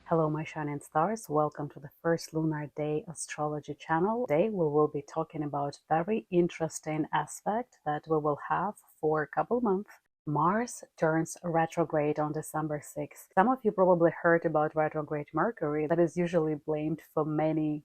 Hello my shining stars, welcome to the first lunar day astrology channel. Today we will be talking about very interesting aspect that we will have for a couple months. Mars turns retrograde on December 6th. Some of you probably heard about retrograde Mercury that is usually blamed for many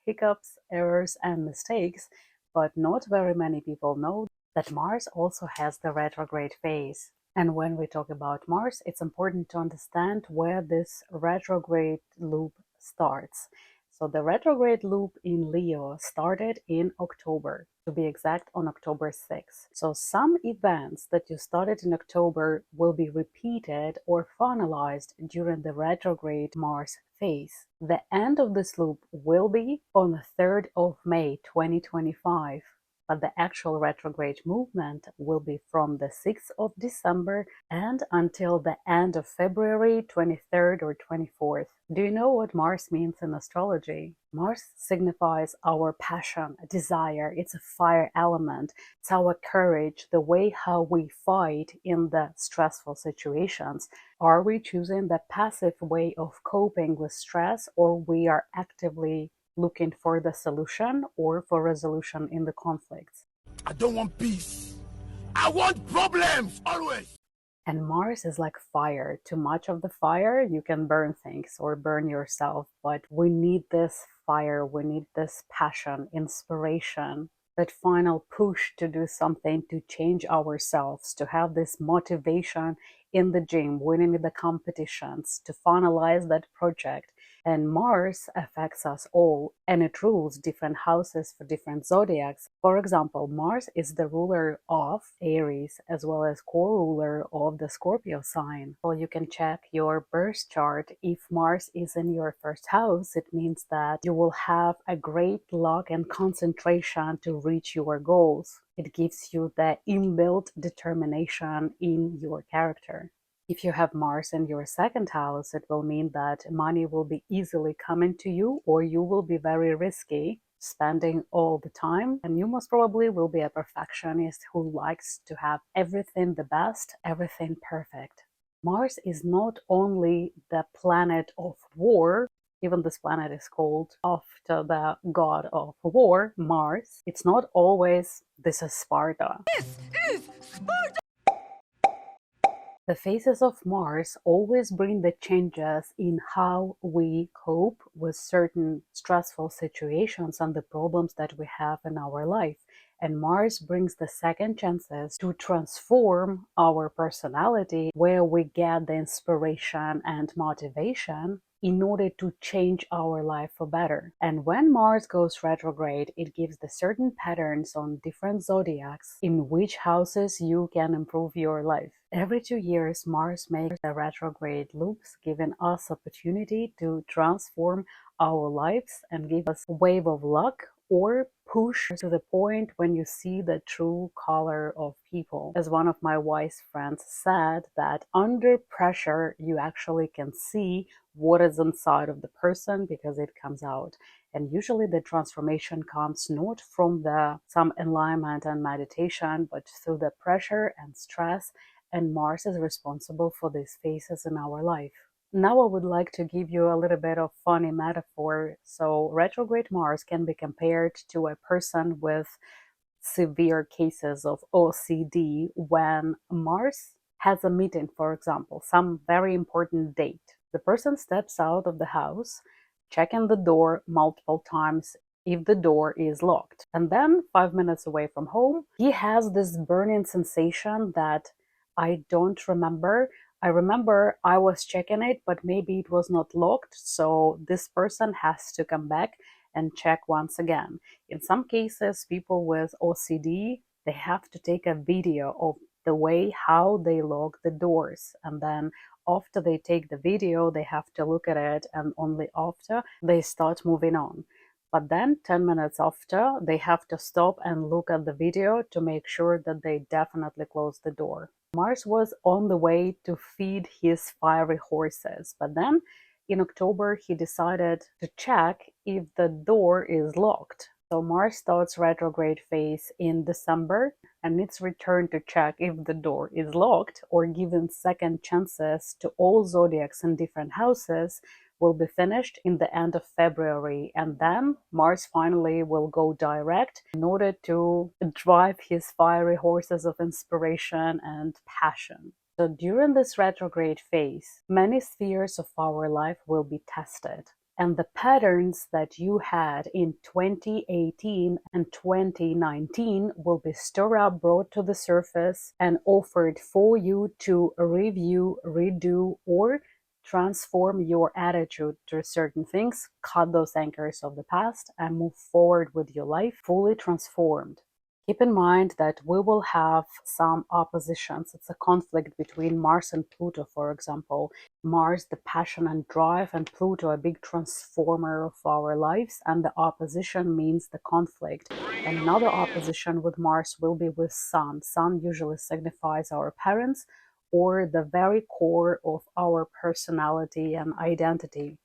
hiccups, errors and mistakes, but not very many people know that Mars also has the retrograde phase. And when we talk about Mars, it's important to understand where this retrograde loop starts. So the retrograde loop in Leo started in October, to be exact, on October 6th. So some events that you started in October will be repeated or finalized during the retrograde Mars phase. The end of this loop will be on the 3rd of May 2025. But the actual retrograde movement will be from the 6th of December and until the end of February 23rd or 24th. Do you know what Mars means in astrology? Mars signifies our passion, desire. It's a fire element. It's our courage, the way how we fight in the stressful situations. Are we choosing the passive way of coping with stress, or we are actively looking for the solution or for resolution in the conflicts? I don't want peace. I want problems always. And Mars is like fire. Too much of the fire, you can burn things or burn yourself. But we need this fire. We need this passion, inspiration, that final push to do something, to change ourselves, to have this motivation in the gym, winning the competitions, to finalize that project. And Mars affects us all, and it rules different houses for different zodiacs. For example, Mars is the ruler of Aries as well as co-ruler of the Scorpio sign. Well, you can check your birth chart. If Mars is in your first house, it means that you will have a great luck and concentration to reach your goals. It gives you the inbuilt determination in your character. If you have Mars in your second house, it will mean that money will be easily coming to you, or you will be very risky, spending all the time. And you most probably will be a perfectionist who likes to have everything the best, everything perfect. Mars is not only the planet of war, even this planet is called after the god of war, Mars. It's not always, this is Sparta. This is Sparta! The phases of Mars always bring the changes in how we cope with certain stressful situations and the problems that we have in our life. And Mars brings the second chances to transform our personality, where we get the inspiration and motivation in order to change our life for better. And when Mars goes retrograde, it gives the certain patterns on different zodiacs in which houses you can improve your life. Every 2 years, Mars makes the retrograde loops, giving us opportunity to transform our lives and give us a wave of luck or push to the point when you see the true color of people. As one of my wise friends said, that under pressure you actually can see what is inside of the person because it comes out. And usually the transformation comes not from some alignment and meditation, but through the pressure and stress, and Mars is responsible for these phases in our life. Now I would like to give you a little bit of funny metaphor. So retrograde Mars can be compared to a person with severe cases of OCD when Mars has a meeting, for example, some very important date. The person steps out of the house, checking the door multiple times if the door is locked. And then 5 minutes away from home, he has this burning sensation that I don't remember. I remember I was checking it, but maybe it was not locked. So this person has to come back and check once again. In some cases, people with OCD, they have to take a video of the way how they lock the doors. And then after they take the video, they have to look at it, and only after they start moving on. But then 10 minutes after, they have to stop and look at the video to make sure that they definitely close the door. Mars was on the way to feed his fiery horses, but then in October he decided to check if the door is locked. So Mars starts retrograde phase in December and needs return to check if the door is locked, or giving second chances to all zodiacs in different houses will be finished in the end of February, and then Mars finally will go direct in order to drive his fiery horses of inspiration and passion. So during this retrograde phase, many spheres of our life will be tested. And the patterns that you had in 2018 and 2019 will be stirred up, brought to the surface, and offered for you to review, redo, or transform your attitude to certain things, cut those anchors of the past, and move forward with your life fully transformed. Keep in mind that we will have some oppositions. It's a conflict between Mars and Pluto, for example. Mars, the passion and drive, and Pluto, a big transformer of our lives, and the opposition means the conflict. Another opposition with Mars will be with Sun. Sun usually signifies our parents or the very core of our personality and identity.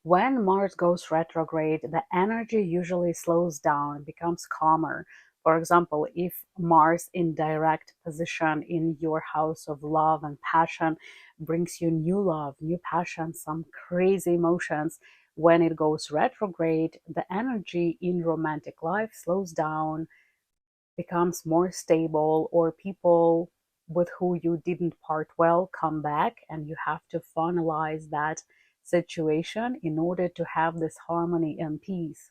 When Mars goes retrograde, the energy usually slows down, becomes calmer. For example, if Mars in direct position in your house of love and passion brings you new love, new passion, some crazy emotions, when it goes retrograde, the energy in romantic life slows down, becomes more stable, or people with who you didn't part well come back, and you have to finalize that situation in order to have this harmony and peace.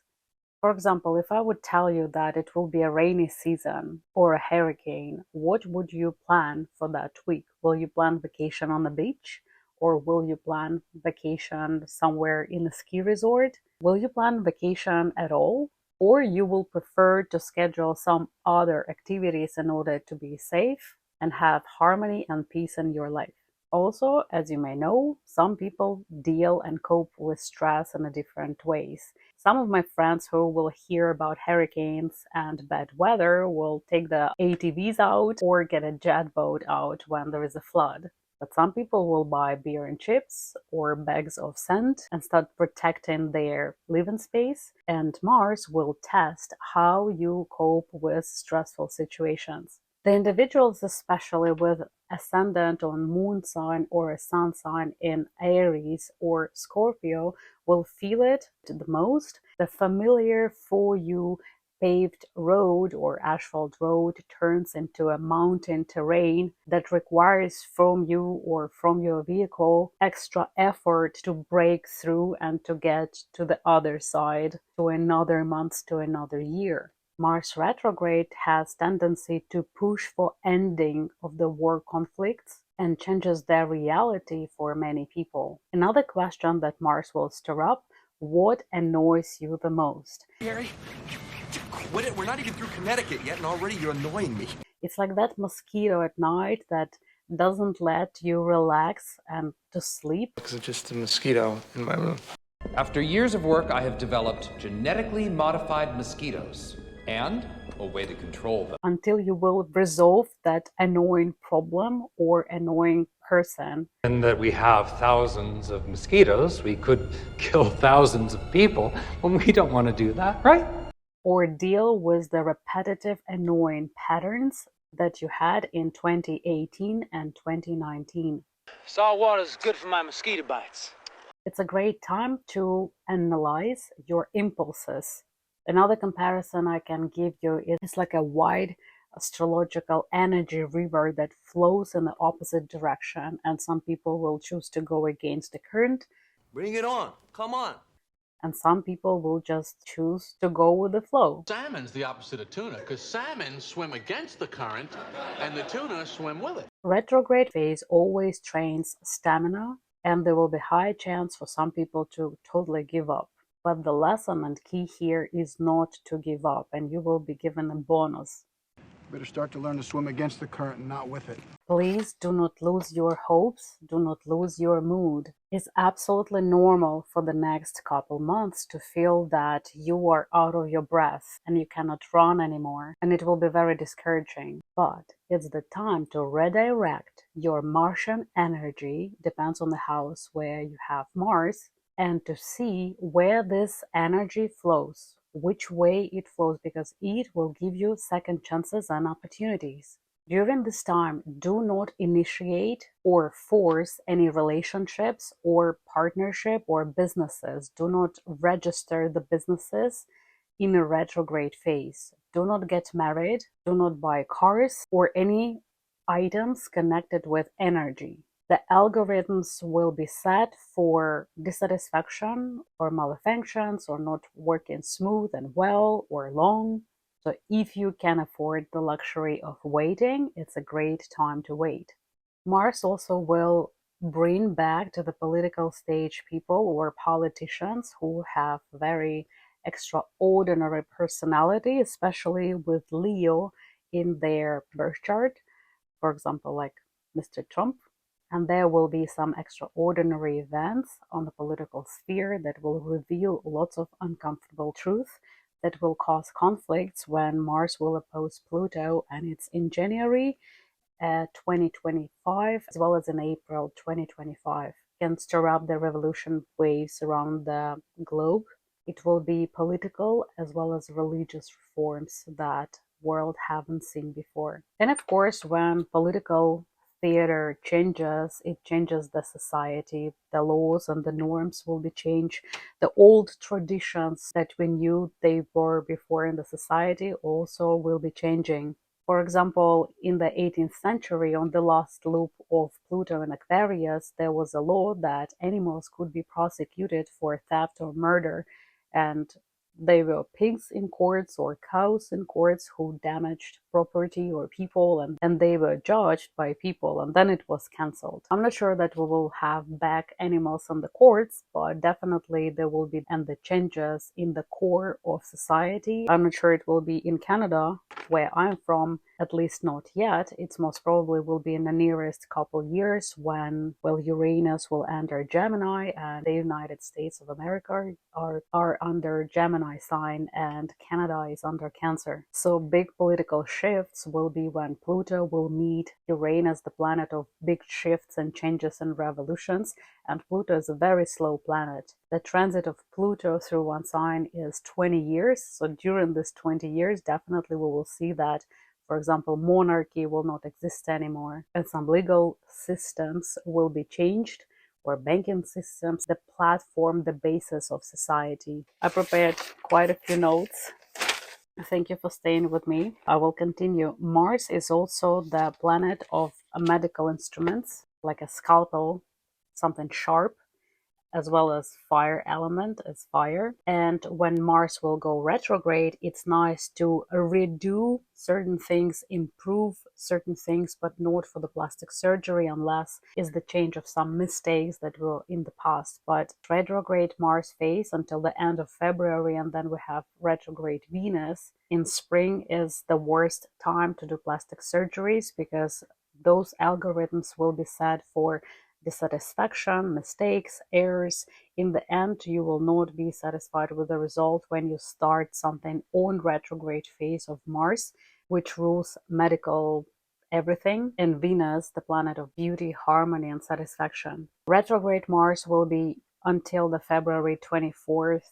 For example, if I would tell you that it will be a rainy season or a hurricane, what would you plan for that week? Will you plan vacation on the beach? Or will you plan vacation somewhere in a ski resort? Will you plan vacation at all? Or you will prefer to schedule some other activities in order to be safe and have harmony and peace in your life? Also, as you may know, some people deal and cope with stress in different ways. Some of my friends who will hear about hurricanes and bad weather will take the ATVs out or get a jet boat out when there is a flood. But some people will buy beer and chips or bags of sand and start protecting their living space. And Mars will test how you cope with stressful situations. The individuals, especially with ascendant or moon sign or a sun sign in Aries or Scorpio, will feel it the most. The familiar for you paved road or asphalt road turns into a mountain terrain that requires from you or from your vehicle extra effort to break through and to get to the other side, to another month, to another year. Mars retrograde has tendency to push for ending of the war conflicts and changes their reality for many people. Another question that Mars will stir up: what annoys you the most? Gary, quit it. We're not even through Connecticut yet, and already you're annoying me. It's like that mosquito at night that doesn't let you relax and to sleep. It's just a mosquito in my room. After years of work, I have developed genetically modified mosquitoes and a way to control them. Until you will resolve that annoying problem or annoying person. And that we have thousands of mosquitoes, we could kill thousands of people, when we don't want to do that, right? Or deal with the repetitive annoying patterns that you had in 2018 and 2019. Salt water is good for my mosquito bites. It's a great time to analyze your impulses. Another comparison I can give you is it's like a wide astrological energy river that flows in the opposite direction, and some people will choose to go against the current. Bring it on. Come on. And some people will just choose to go with the flow. Salmon's the opposite of tuna, because salmon swim against the current and the tuna swim with it. Retrograde phase always trains stamina, and there will be high chance for some people to totally give up. But the lesson and key here is not to give up, and you will be given a bonus. Better start to learn to swim against the current and not with it. Please do not lose your hopes, do not lose your mood. It's absolutely normal for the next couple months to feel that you are out of your breath and you cannot run anymore, and it will be very discouraging. But it's the time to redirect your Martian energy, depends on the house where you have Mars, and to see where this energy flows, which way it flows, because it will give you second chances and opportunities. During this time, do not initiate or force any relationships or partnership or businesses. Do not register the businesses in a retrograde phase. Do not get married. Do not buy cars or any items connected with energy. The algorithms will be set for dissatisfaction or malfunctions or not working smooth and well or long. So if you can afford the luxury of waiting, it's a great time to wait. Mars also will bring back to the political stage people or politicians who have very extraordinary personality, especially with Leo in their birth chart. For example, like Mr. Trump. And there will be some extraordinary events on the political sphere that will reveal lots of uncomfortable truth that will cause conflicts when Mars will oppose Pluto, and it's in January 2025 as well as in April 2025. Can stir up the revolution waves around the globe. It will be political as well as religious reforms that world haven't seen before. And of course, when political theater changes, it changes the society. The laws and the norms will be changed. The old traditions that we knew they were before in the society also will be changing. For example, in the 18th century, on the last loop of Pluto and Aquarius, there was a law that animals could be prosecuted for theft or murder, and they were pigs in courts or cows in courts who damaged property or people, and they were judged by people, and then it was cancelled. I'm not sure that we will have back animals on the courts, but definitely there will be and the changes in the core of society. I'm not sure it will be in Canada, where I'm from, at least not yet. It's most probably will be in the nearest couple years when, well, Uranus will enter Gemini and the United States of America are under Gemini sign and Canada is under Cancer. So big political shifts will be when Pluto will meet Uranus, the planet of big shifts and changes and revolutions, and Pluto is a very slow planet. The transit of Pluto through one sign is 20 years, so during this 20 years definitely we will see that, for example, monarchy will not exist anymore and some legal systems will be changed, or banking systems, the platform, the basis of society. I prepared quite a few notes. Thank you for staying with me. I will continue. Mars is also the planet of medical instruments, like a scalpel, something sharp, as well as fire element as fire. And when Mars will go retrograde, it's nice to redo certain things, improve certain things, but not for the plastic surgery unless it's the change of some mistakes that were in the past. But retrograde Mars phase until the end of February, and then we have retrograde Venus in spring is the worst time to do plastic surgeries, because those algorithms will be set for dissatisfaction, mistakes, errors. In the end, you will not be satisfied with the result when you start something on retrograde phase of Mars, which rules medical everything, and Venus, the planet of beauty, harmony, and satisfaction. Retrograde Mars will be until the February 24th,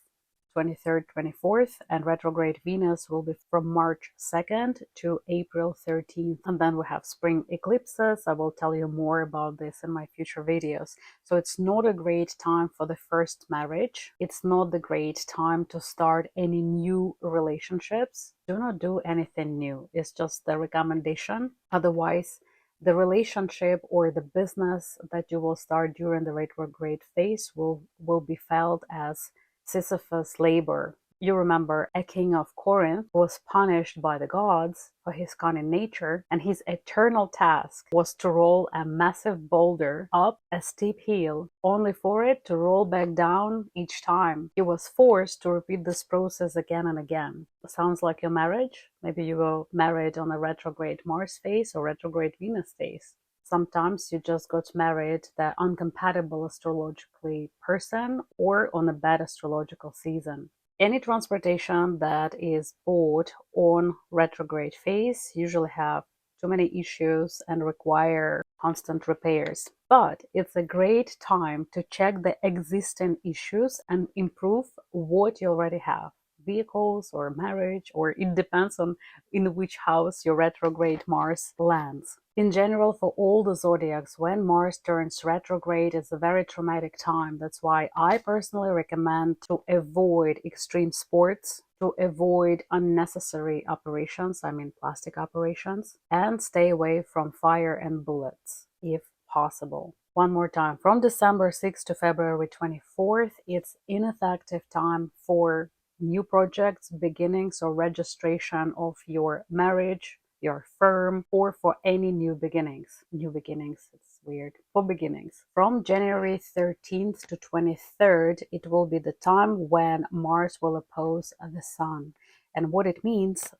23rd, 24th, and retrograde Venus will be from March 2nd to April 13th. And then we have spring eclipses. I will tell you more about this in my future videos. So it's not a great time for the first marriage. It's not the great time to start any new relationships. Do not do anything new. It's just the recommendation. Otherwise, the relationship or the business that you will start during the retrograde phase will be felt as Sisyphus labor. You remember a king of Corinth was punished by the gods for his cunning nature, and his eternal task was to roll a massive boulder up a steep hill, only for it to roll back down each time. He was forced to repeat this process again and again. Sounds like your marriage? Maybe you were married on a retrograde Mars phase or retrograde Venus phase. Sometimes you just got married the incompatible astrologically person or on a bad astrological season. Any transportation that is bought on retrograde phase usually have too many issues and require constant repairs. But it's a great time to check the existing issues and improve what you already have. vehicles or marriage, or it depends on in which house your retrograde Mars lands. In general, for all the zodiacs, when Mars turns retrograde, it's a very traumatic time. That's why I personally recommend to avoid extreme sports, to avoid unnecessary operations, I mean plastic operations, and stay away from fire and bullets, if possible. One more time, from December 6th to February 24th, it's ineffective time for new projects, beginnings, or registration of your marriage, your firm, or for any new beginnings. New beginnings, it's weird. For beginnings. From January 13th to 23rd, it will be the time when Mars will oppose the Sun. And what it means,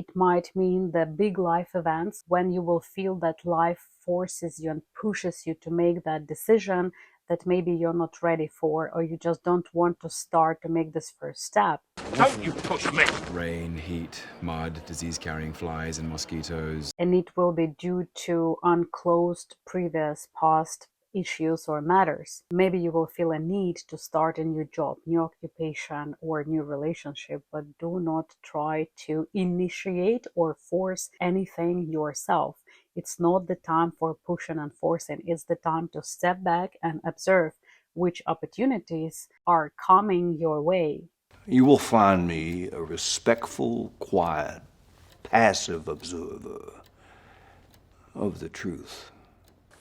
it might mean the big life events when you will feel that life forces you and pushes you to make that decision that maybe you're not ready for, or you just don't want to start to make this first step. Don't you push me! Rain, heat, mud, disease-carrying flies and mosquitoes. And it will be due to unclosed previous past issues or matters. Maybe you will feel a need to start a new job, new occupation, or new relationship, but do not try to initiate or force anything yourself. It's not the time for pushing and forcing. It's the time to step back and observe which opportunities are coming your way. You will find me a respectful, quiet, passive observer of the truth.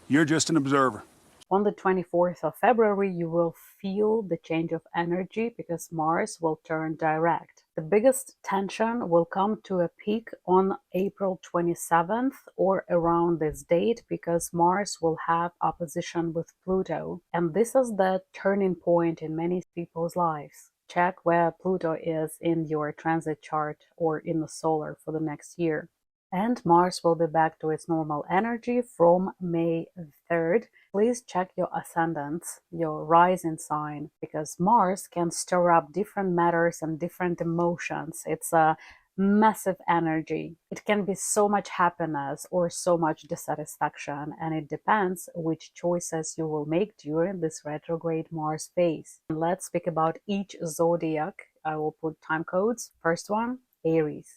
You're just an observer. On the 24th of February, you will feel the change of energy because Mars will turn direct. The biggest tension will come to a peak on April 27th or around this date because Mars will have opposition with Pluto. And this is the turning point in many people's lives. Check where Pluto is in your transit chart or in the solar for the next year. And Mars will be back to its normal energy from May 3rd. Please check your ascendants, your rising sign, because Mars can stir up different matters and different emotions. It's a massive energy. It can be so much happiness or so much dissatisfaction, and it depends which choices you will make during this retrograde Mars phase. And let's speak about each zodiac. I will put time codes. First one, Aries.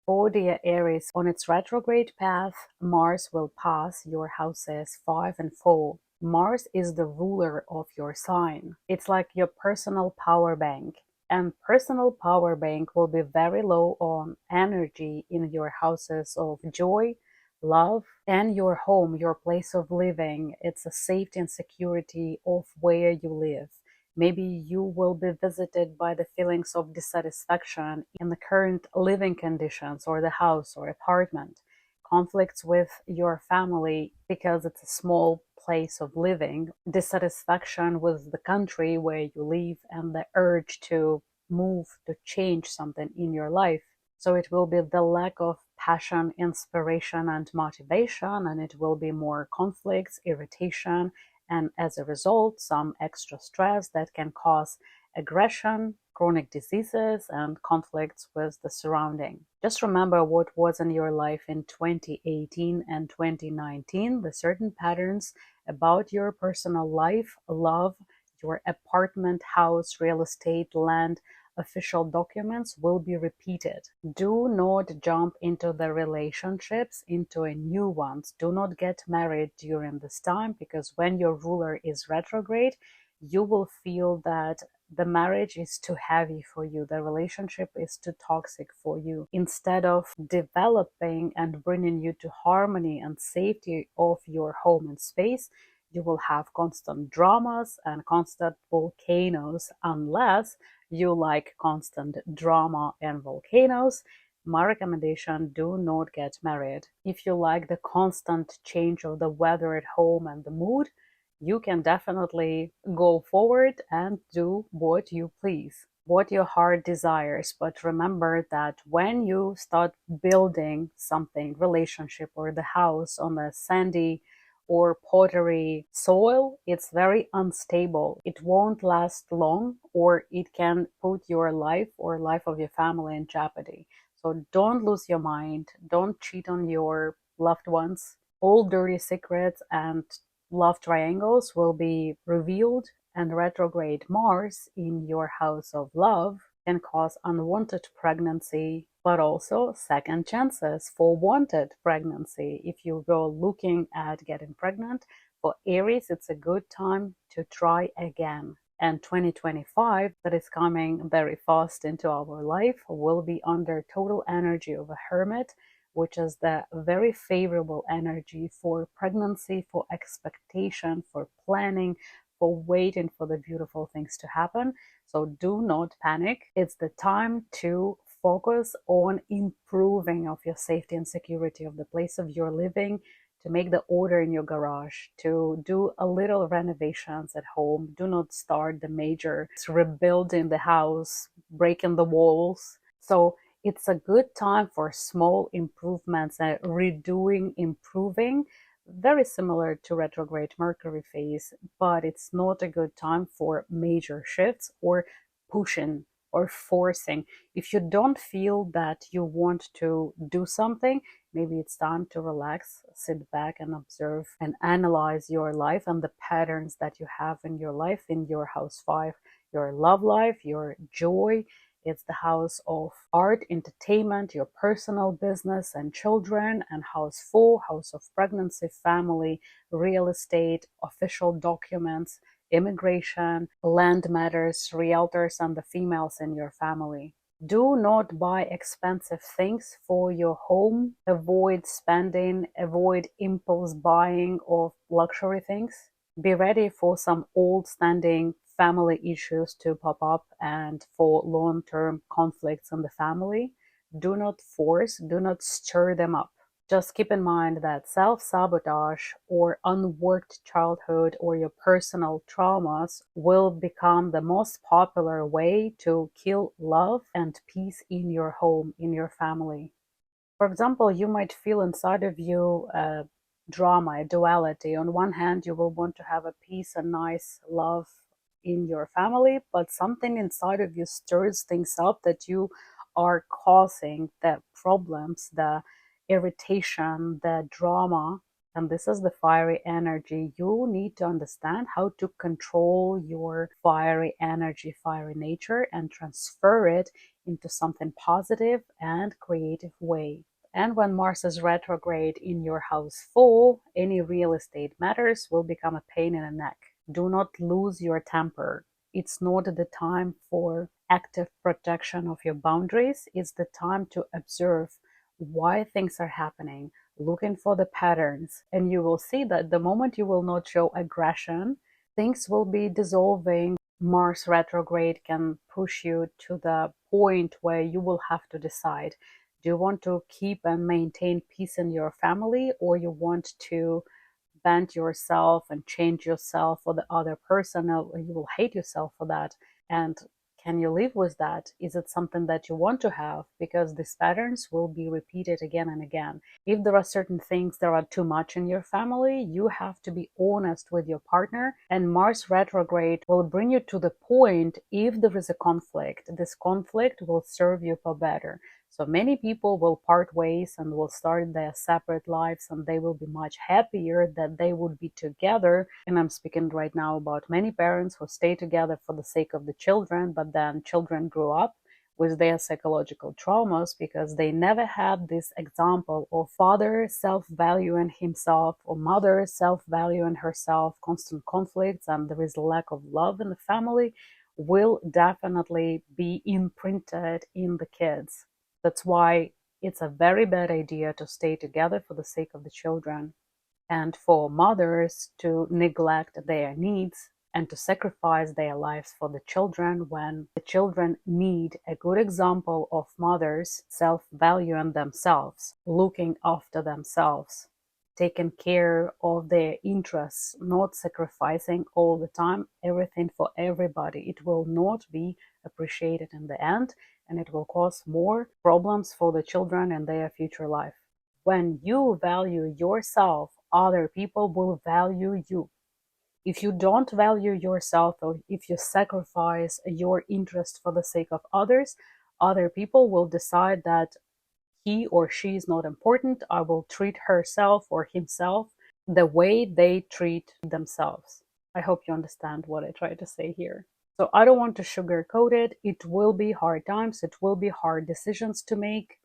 For the Aries, on its retrograde path, Mars will pass your houses 5 and 4. Mars is the ruler of your sign. It's like your personal power bank. And personal power bank will be very low on energy in your houses of joy, love, and your home, your place of living. It's a safety and security of where you live. Maybe you will be visited by the feelings of dissatisfaction in the current living conditions or the house or apartment, conflicts with your family because it's a small place of living, dissatisfaction with the country where you live, and the urge to move, to change something in your life. So it will be the lack of passion, inspiration, and motivation, and it will be more conflicts, irritation, and as a result, some extra stress that can cause aggression, chronic diseases, and conflicts with the surrounding. Just remember what was in your life in 2018 and 2019, the certain patterns about your personal life, love, your apartment, house, real estate, land, official documents will be repeated. Do not jump into the relationships, into a new ones. Do not get married during this time, because when your ruler is retrograde, you will feel that the marriage is too heavy for you, the relationship is too toxic for you. Instead of developing and bringing you to harmony and safety of your home and space, you will have constant dramas and constant volcanoes, unless you like constant drama and volcanoes. My recommendation, do not get married. If you like the constant change of the weather at home and the mood, you can definitely go forward and do what you please, what your heart desires. But remember that when you start building something, relationship or the house on a sandy or pottery soil, it's very unstable. It won't last long, or it can put your life or life of your family in jeopardy. So don't lose your mind. Don't cheat on your loved ones. All dirty secrets and love triangles will be revealed, and retrograde Mars in your house of love can cause unwanted pregnancy, but also second chances for wanted pregnancy. If you go looking at getting pregnant, for Aries, it's a good time to try again. And 2025, that is coming very fast into our life, will be under total energy of a hermit, which is the very favorable energy for pregnancy, for expectation, for planning, for waiting for the beautiful things to happen. So do not panic. It's the time to focus on improving of your safety and security of the place of your living, to make the order in your garage, to do a little renovations at home. Do not start the major rebuilding the house, breaking the walls. So it's a good time for small improvements and redoing, improving, very similar to retrograde Mercury phase, but it's not a good time for major shifts or pushing or forcing. If you don't feel that you want to do something, maybe it's time to relax, sit back and observe and analyze your life and the patterns that you have in your life, in your house 5, your love life, your joy. It's the house of art, entertainment, your personal business and children, and house 4, house of pregnancy, family, real estate, official documents, immigration, land matters, realtors, and the females in your family. Do not buy expensive things for your home. Avoid spending, avoid impulse buying of luxury things. Be ready for some old-standing family issues to pop up and for long-term conflicts in the family. Do not force, do not stir them up. Just keep in mind that self-sabotage or unworked childhood or your personal traumas will become the most popular way to kill love and peace in your home, in your family. For example, you might feel inside of you a drama, a duality. On one hand, you will want to have a peace and nice love in your family, but something inside of you stirs things up that you are causing the problems, the irritation, the drama. And this is the fiery energy. You need to understand how to control your fiery energy, fiery nature, and transfer it into something positive and creative way. And when Mars is retrograde in your house 4, any real estate matters will become a pain in the neck. Do not lose your temper. It's not the time for active protection of your boundaries. It's the time to observe why things are happening, looking for the patterns. And you will see that the moment you will not show aggression, things will be dissolving. Mars retrograde can push you to the point where you will have to decide, do you want to keep and maintain peace in your family, or you want to bend yourself and change yourself for the other person, or you will hate yourself for that? And can you live with that? Is it something that you want to have? Because these patterns will be repeated again and again. If there are certain things that are too much in your family, you have to be honest with your partner. And Mars retrograde will bring you to the point, if there is a conflict, this conflict will serve you for better. So many people will part ways and will start their separate lives, and they will be much happier that they would be together. And I'm speaking right now about many parents who stay together for the sake of the children, but then children grew up with their psychological traumas because they never had this example of father self-valuing himself or mother self-valuing herself, constant conflicts, and there is a lack of love in the family will definitely be imprinted in the kids. That's why it's a very bad idea to stay together for the sake of the children, and for mothers to neglect their needs and to sacrifice their lives for the children when the children need a good example of mothers self-valuing themselves, looking after themselves, taking care of their interests, not sacrificing all the time everything for everybody. It will not be appreciated in the end, and it will cause more problems for the children in their future life. When you value yourself, other people will value you. If you don't value yourself, or if you sacrifice your interest for the sake of others, other people will decide that he or she is not important. I will treat herself or himself the way they treat themselves. I hope you understand what I try to say here. So I don't want to sugarcoat it. It will be hard times. It will be hard decisions to make,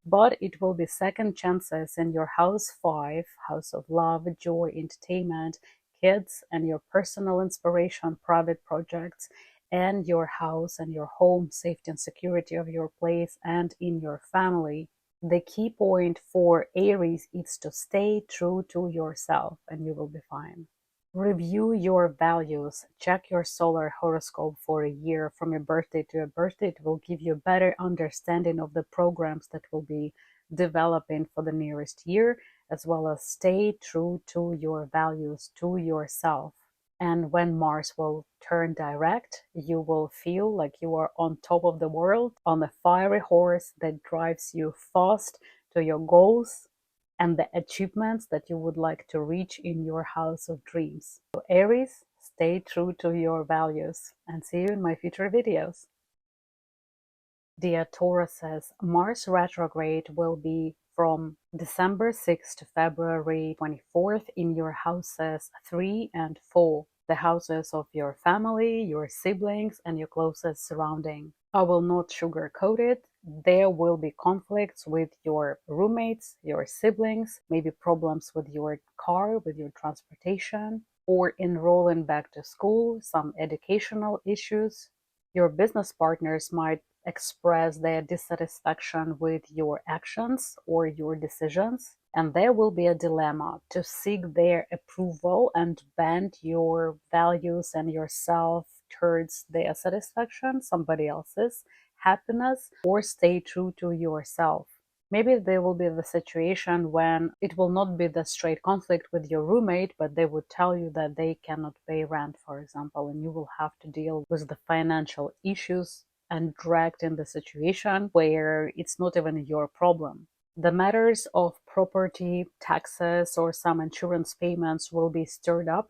but it will be second chances in your house 5, house of love, joy, entertainment, kids, and your personal inspiration, private projects, and your house and your home, safety and security of your place and in your family. The key point for Aries is to stay true to yourself and you will be fine. Review your values. Check your solar horoscope for a year from your birthday to your birthday. It will give you a better understanding of the programs that will be developing for the nearest year, as well as stay true to your values, to yourself. And when Mars will turn direct, you will feel like you are on top of the world, on a fiery horse that drives you fast to your goals and the achievements that you would like to reach in your house of dreams. So Aries, stay true to your values and see you in my future videos. Dear Tauruses, Mars retrograde will be from December 6th to February 24th in your houses 3 and 4, the houses of your family, your siblings, and your closest surrounding. I will not sugarcoat it. There will be conflicts with your roommates, your siblings, maybe problems with your car, with your transportation, or enrolling back to school, some educational issues. Your business partners might express their dissatisfaction with your actions or your decisions, and there will be a dilemma to seek their approval and bend your values and yourself towards their satisfaction, somebody else's happiness, or stay true to yourself. Maybe there will be the situation when it will not be the straight conflict with your roommate, but they would tell you that they cannot pay rent, for example, and you will have to deal with the financial issues and dragged in the situation where it's not even your problem. The matters of property, taxes, or some insurance payments will be stirred up,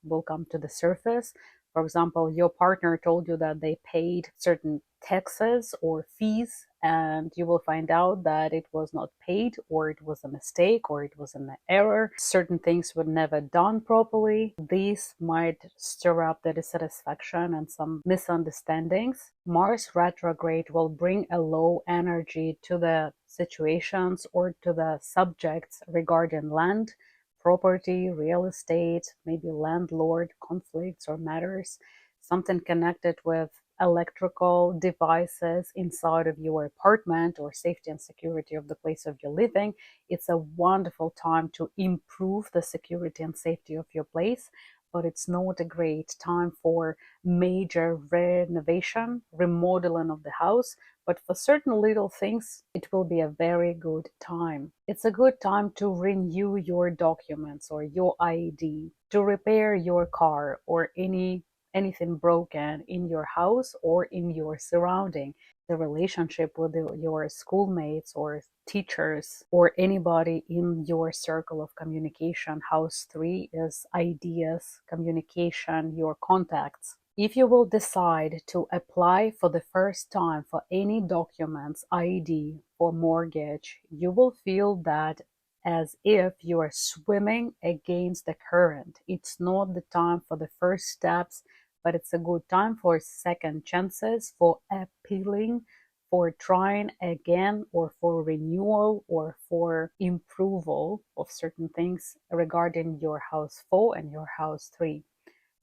will come to the surface. For example, your partner told you that they paid certain taxes or fees, and you will find out that it was not paid, or it was a mistake, or it was an error. Certain things were never done properly. These might stir up the dissatisfaction and some misunderstandings. Mars retrograde will bring a low energy to the situations or to the subjects regarding land, property, real estate, maybe landlord conflicts or matters, something connected with electrical devices inside of your apartment or safety and security of the place of your living. It's a wonderful time to improve the security and safety of your place, but it's not a great time for major renovation, remodeling of the house. But for certain little things, it will be a very good time. It's a good time to renew your documents or your ID, to repair your car or anything broken in your house or in your surrounding. The relationship with your schoolmates or teachers or anybody in your circle of communication. House 3 is ideas, communication, your contacts. If you will decide to apply for the first time for any documents, ID, for mortgage, you will feel that as if you are swimming against the current. It's not the time for the first steps, but it's a good time for second chances, for appealing, for trying again, or for renewal, or for improval of certain things regarding your house 4 and your house 3.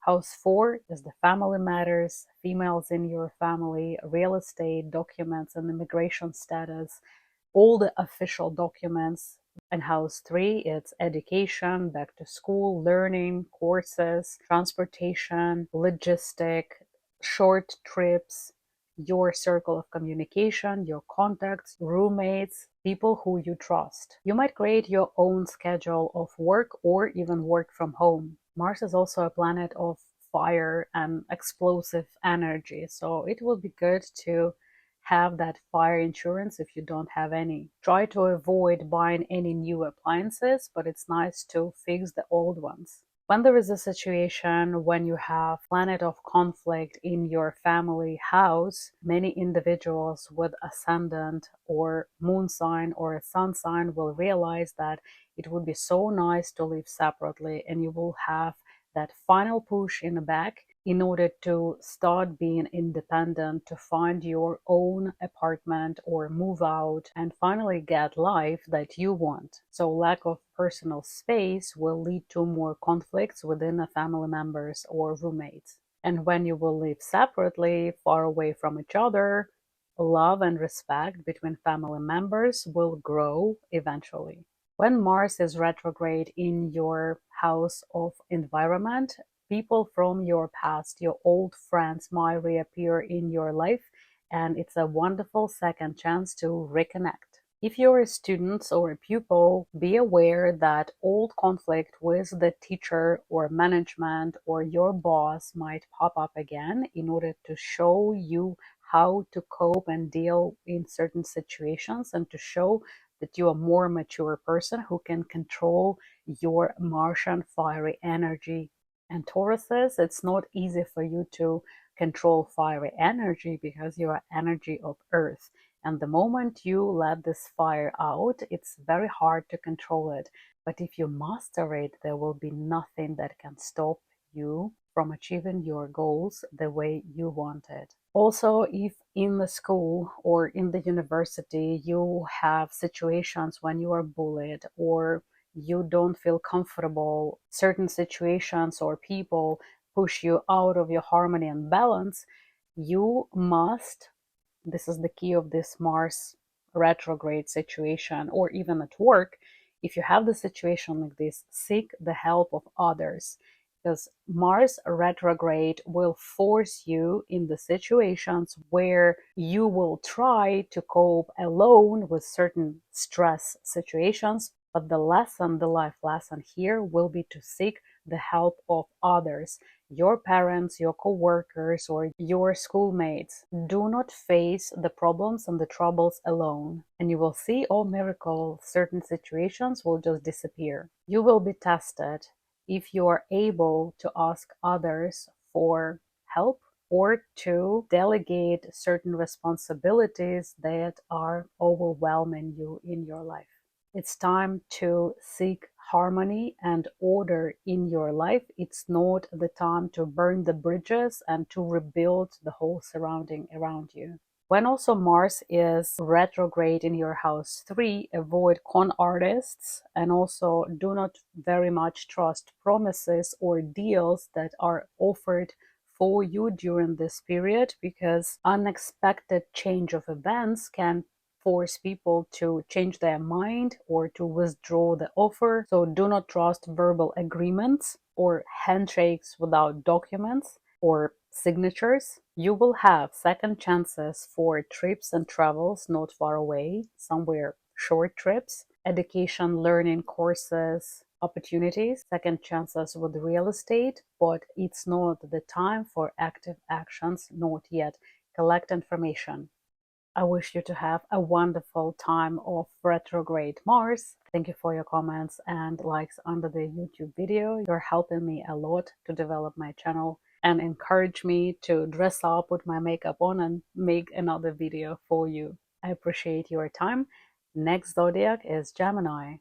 House 4 is the family matters, females in your family, real estate, documents and immigration status, all the official documents. And house 3, it's education, back to school, learning, courses, transportation, logistic, short trips, your circle of communication, your contacts, roommates, people who you trust. You might create your own schedule of work or even work from home. Mars is also a planet of fire and explosive energy, so it will be good to have that fire insurance if you don't have any. Try to avoid buying any new appliances, but it's nice to fix the old ones. When there is a situation when you have planet of conflict in your family house, many individuals with ascendant or moon sign or a sun sign will realize that it would be so nice to live separately, and you will have that final push in the back in order to start being independent, to find your own apartment or move out and finally get life that you want. So lack of personal space will lead to more conflicts within the family members or roommates. And when you will live separately, far away from each other, love and respect between family members will grow eventually. When Mars is retrograde in your house of environment, people from your past, your old friends, might reappear in your life, and it's a wonderful second chance to reconnect. If you're a student or a pupil, be aware that old conflict with the teacher or management or your boss might pop up again in order to show you how to cope and deal in certain situations, and to show that you are a more mature person who can control your Martian fiery energy. And Tauruses, it's not easy for you to control fiery energy because you are energy of Earth. And the moment you let this fire out, it's very hard to control it. But if you master it, there will be nothing that can stop you from achieving your goals the way you want it. Also, if in the school or in the university you have situations when you are bullied or you don't feel comfortable, certain situations or people push you out of your harmony and balance, you must, this is the key of this Mars retrograde situation, or even at work, if you have the situation like this, seek the help of others, because Mars retrograde will force you in the situations where you will try to cope alone with certain stress situations. But the lesson, the life lesson here will be to seek the help of others, your parents, your co-workers, or your schoolmates. Do not face the problems and the troubles alone. And you will see, oh miracle, certain situations will just disappear. You will be tested if you are able to ask others for help or to delegate certain responsibilities that are overwhelming you in your life. It's time to seek harmony and order in your life. It's not the time to burn the bridges and to rebuild the whole surrounding around you. When also Mars is retrograde in your house 3, avoid con artists, and also do not very much trust promises or deals that are offered for you during this period, because unexpected change of events can force people to change their mind or to withdraw the offer. So do not trust verbal agreements or handshakes without documents or signatures. You will have second chances for trips and travels not far away, somewhere short trips, education, learning courses, opportunities, second chances with real estate, but it's not the time for active actions, not yet. Collect information. I wish you to have a wonderful time of retrograde Mars. Thank you for your comments and likes under the YouTube video. You're helping me a lot to develop my channel and encourage me to dress up, put my makeup on, and make another video for you. I appreciate your time. Next zodiac is Gemini.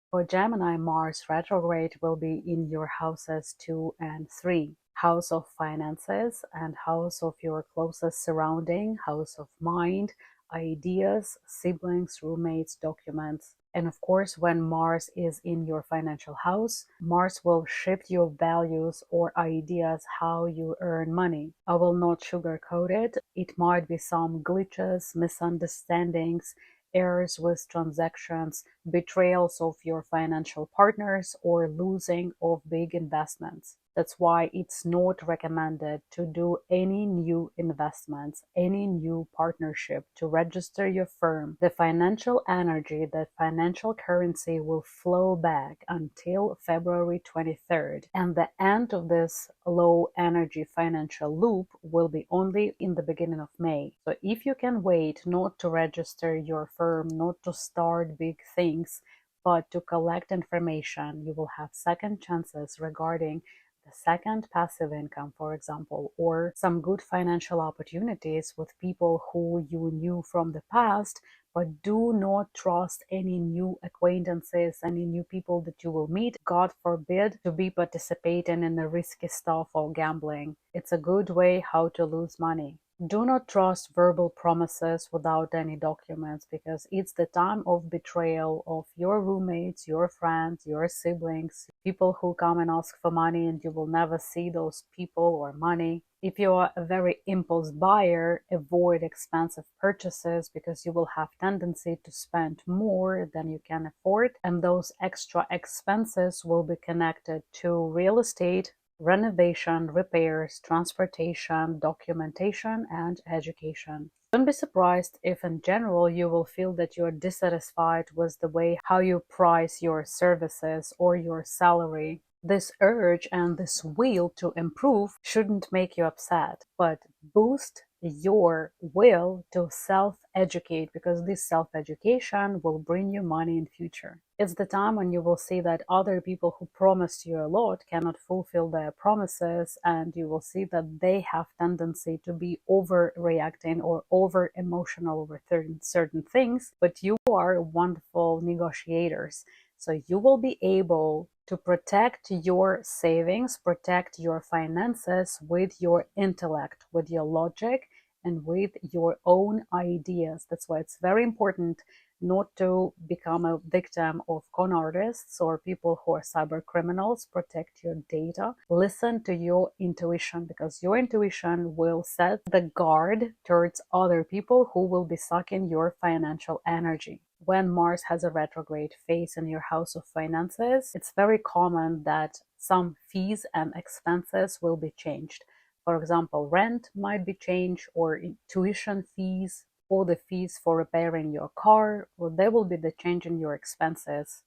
For Gemini, Mars retrograde will be in your houses 2 and 3. House of finances and house of your closest surrounding, house of mind, ideas, siblings, roommates, documents. And of course, when Mars is in your financial house, Mars will shift your values or ideas how you earn money. I will not sugarcoat it. It might be some glitches, misunderstandings, errors with transactions, betrayals of your financial partners, or losing of big investments. That's why it's not recommended to do any new investments, any new partnership, to register your firm. The financial energy, the financial currency will flow back until February 23rd. And the end of this low energy financial loop will be only in the beginning of May. So if you can wait not to register your firm, not to start big things, but to collect information, you will have second chances regarding the second passive income, for example, or some good financial opportunities with people who you knew from the past, But do not trust any new acquaintances, any new people that you will meet. God forbid to be participating in the risky stuff or gambling. It's a good way how to lose money. Do not trust verbal promises without any documents, because it's the time of betrayal of your roommates, your friends, your siblings, people who come and ask for money and you will never see those people or money. If you are a very impulse buyer, avoid expensive purchases because you will have tendency to spend more than you can afford, and those extra expenses will be connected to real estate, renovation, repairs, transportation, documentation, and education. Don't be surprised if in general you will feel that you are dissatisfied with the way how you price your services or your salary. This urge and this will to improve shouldn't make you upset, but boost your will to self-educate, because this self-education will bring you money in future. It's the time when you will see that other people who promised you a lot cannot fulfill their promises, and you will see that they have tendency to be overreacting or over emotional over certain things, but you are wonderful negotiators. So you will be able to protect your savings, protect your finances with your intellect, with your logic, and with your own ideas. That's why it's very important not to become a victim of con artists or people who are cyber criminals. Protect your data. Listen to your intuition, because your intuition will set the guard towards other people who will be sucking your financial energy. When Mars has a retrograde phase in your house of finances, it's very common that some fees and expenses will be changed. For example, rent might be changed, or tuition fees, or the fees for repairing your car, or there will be the change in your expenses.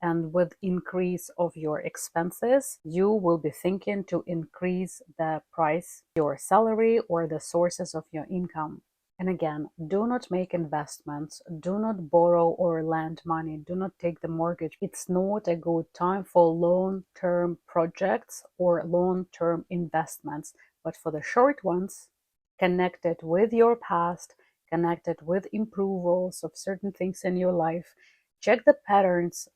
And with increase of your expenses, you will be thinking to increase the price, your salary, or the sources of your income. And again, do not make investments, do not borrow or lend money, do not take the mortgage. It's not a good time for long-term projects or long-term investments, but for the short ones, connected with your past, connected with improvements of certain things in your life. Check the patterns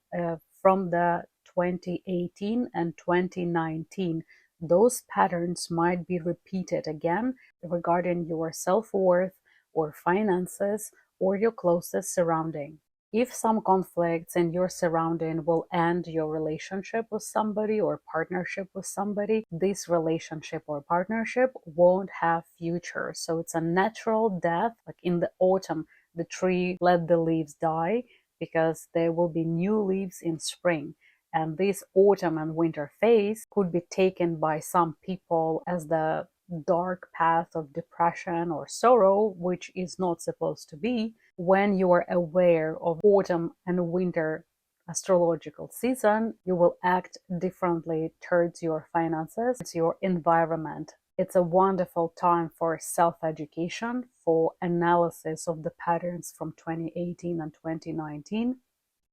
from the 2018 and 2019. Those patterns might be repeated again regarding your self-worth or finances or your closest surrounding. If some conflicts in your surrounding will end your relationship with somebody or partnership with somebody, this relationship or partnership won't have future. So it's a natural death. Like in the autumn, the tree let the leaves die because there will be new leaves in spring. And this autumn and winter phase could be taken by some people as the dark path of depression or sorrow, which is not supposed to be. When you are aware of autumn and winter astrological season, you will act differently towards your finances, it's your environment. It's a wonderful time for self-education, for analysis of the patterns from 2018 and 2019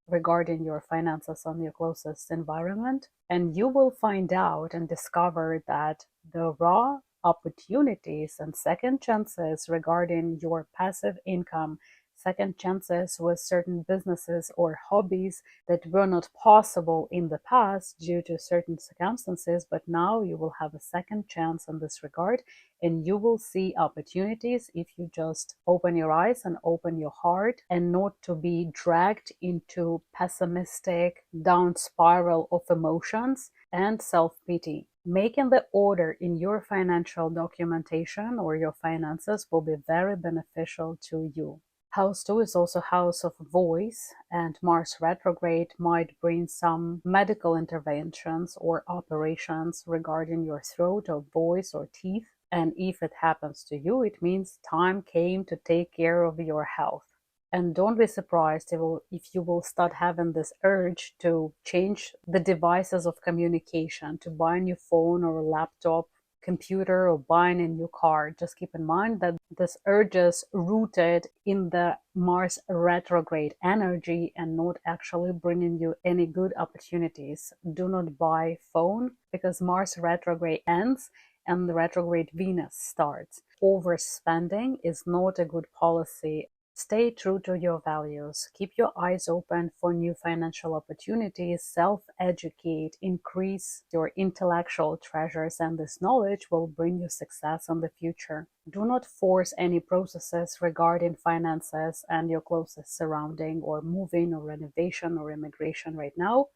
regarding your finances on your closest environment. And you will find out and discover that the raw opportunities and second chances regarding your passive income, second chances with certain businesses or hobbies that were not possible in the past due to certain circumstances, but now you will have a second chance in this regard, and you will see opportunities if you just open your eyes and open your heart, and not to be dragged into pessimistic down spiral of emotions and self-pity. Making the order in your financial documentation or your finances will be very beneficial to you. House 2 is also house of voice, and Mars retrograde might bring some medical interventions or operations regarding your throat or voice or teeth. And if it happens to you, it means time came to take care of your health. And don't be surprised if you will start having this urge to change the devices of communication, to buy a new phone or a laptop, computer, or buying a new car. Just keep in mind that this urge is rooted in the Mars retrograde energy and not actually bringing you any good opportunities. Do not buy phone because Mars retrograde ends and the retrograde Venus starts. Overspending is not a good policy. Stay true to your values. Keep your eyes open for new financial opportunities. Self-educate. Increase your intellectual treasures, and this knowledge will bring you success in the future. Do not force any processes regarding finances and your closest surrounding, or moving, or renovation, or immigration right now,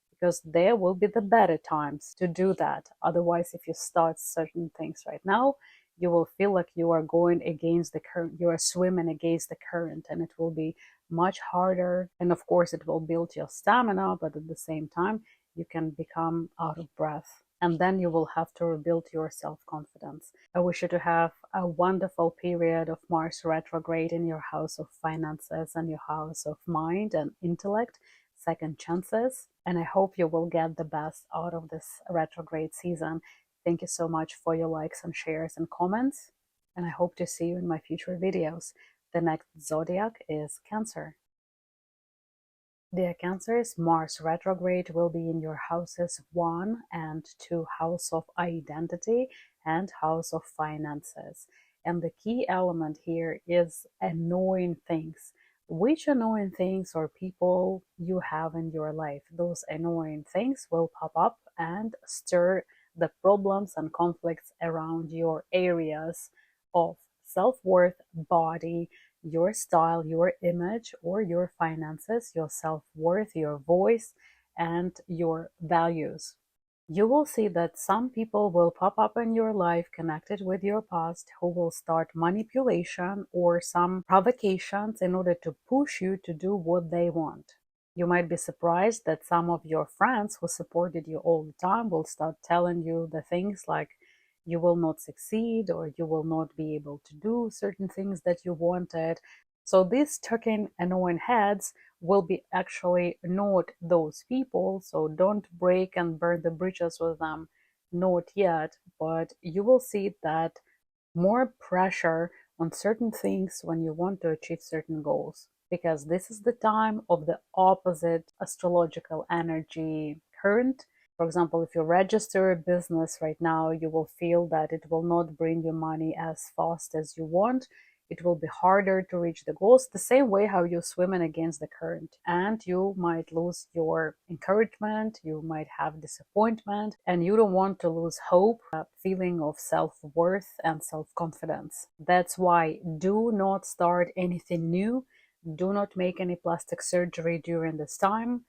because there will be the better times to do that. Otherwise, if you start certain things right now, you will feel like you are going against the current, you are swimming against the current, and it will be much harder. And of course, it will build your stamina, but at the same time, you can become out of breath. And then you will have to rebuild your self-confidence. I wish you to have a wonderful period of Mars retrograde in your house of finances and your house of mind and intellect, second chances. And I hope you will get the best out of this retrograde season. Thank you so much for your likes and shares and comments, and I hope to see you in my future videos. The next zodiac is Cancer. Dear Cancers, Mars retrograde will be in your houses 1 and 2, house of identity and house of finances. And the key element here is annoying things. Which annoying things or people you have in your life? Those annoying things will pop up and stir the problems and conflicts around your areas of self-worth, body, your style, your image, or your finances, your self-worth, your voice, and your values. You will see that some people will pop up in your life connected with your past who will start manipulation or some provocations in order to push you to do what they want. You might be surprised that some of your friends who supported you all the time will start telling you the things like you will not succeed or you will not be able to do certain things that you wanted. So these talking annoying heads will be actually not those people. So don't break and burn the bridges with them, not yet. But you will see that more pressure on certain things when you want to achieve certain goals, because this is the time of the opposite astrological energy current. For example, if you register a business right now, you will feel that it will not bring you money as fast as you want. It will be harder to reach the goals, the same way how you're swimming against the current. And you might lose your encouragement, you might have disappointment, and you don't want to lose hope, a feeling of self-worth and self-confidence. That's why do not start anything new. Do not make any plastic surgery during this time.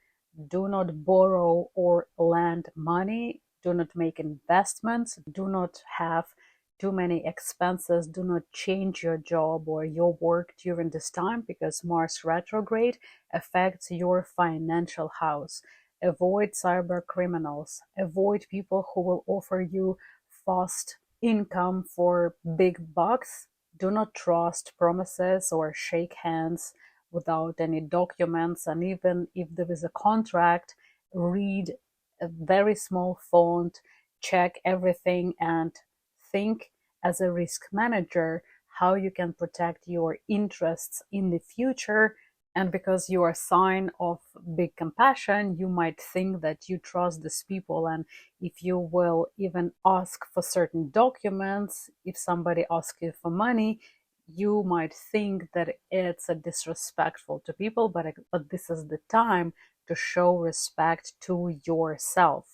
Do not borrow or lend money. Do not make investments. Do not have too many expenses. Do not change your job or your work during this time, because Mars retrograde affects your financial house. Avoid cyber criminals. Avoid people who will offer you fast income for big bucks. Do not trust promises or shake hands without any documents. And even if there is a contract, read a very small font, check everything, and think as a risk manager how you can protect your interests in the future. And because you are a sign of big compassion, you might think that you trust these people. And if you will even ask for certain documents, if somebody asks you for money, you might think that it's a disrespectful to people, but this is the time to show respect to yourself.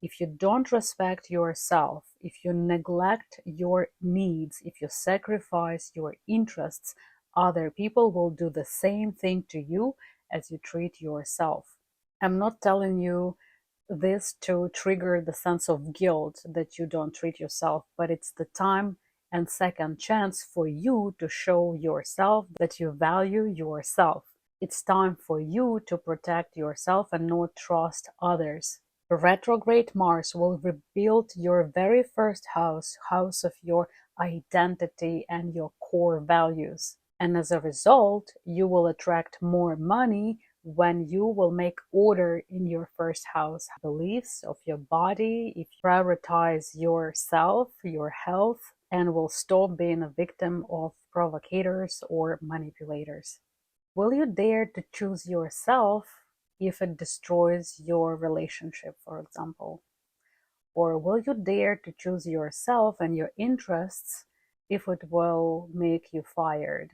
If you don't respect yourself, if you neglect your needs, if you sacrifice your interests, other people will do the same thing to you as you treat yourself. I'm not telling you this to trigger the sense of guilt that you don't treat yourself, but it's the time and second chance for you to show yourself that you value yourself. It's time for you to protect yourself and not trust others. Retrograde Mars will rebuild your very first house, house of your identity and your core values. And as a result, you will attract more money when you will make order in your first house, beliefs of your body, if you prioritize yourself, your health, and will stop being a victim of provocators or manipulators. Will you dare to choose yourself if it destroys your relationship, for example? Or will you dare to choose yourself and your interests if it will make you fired?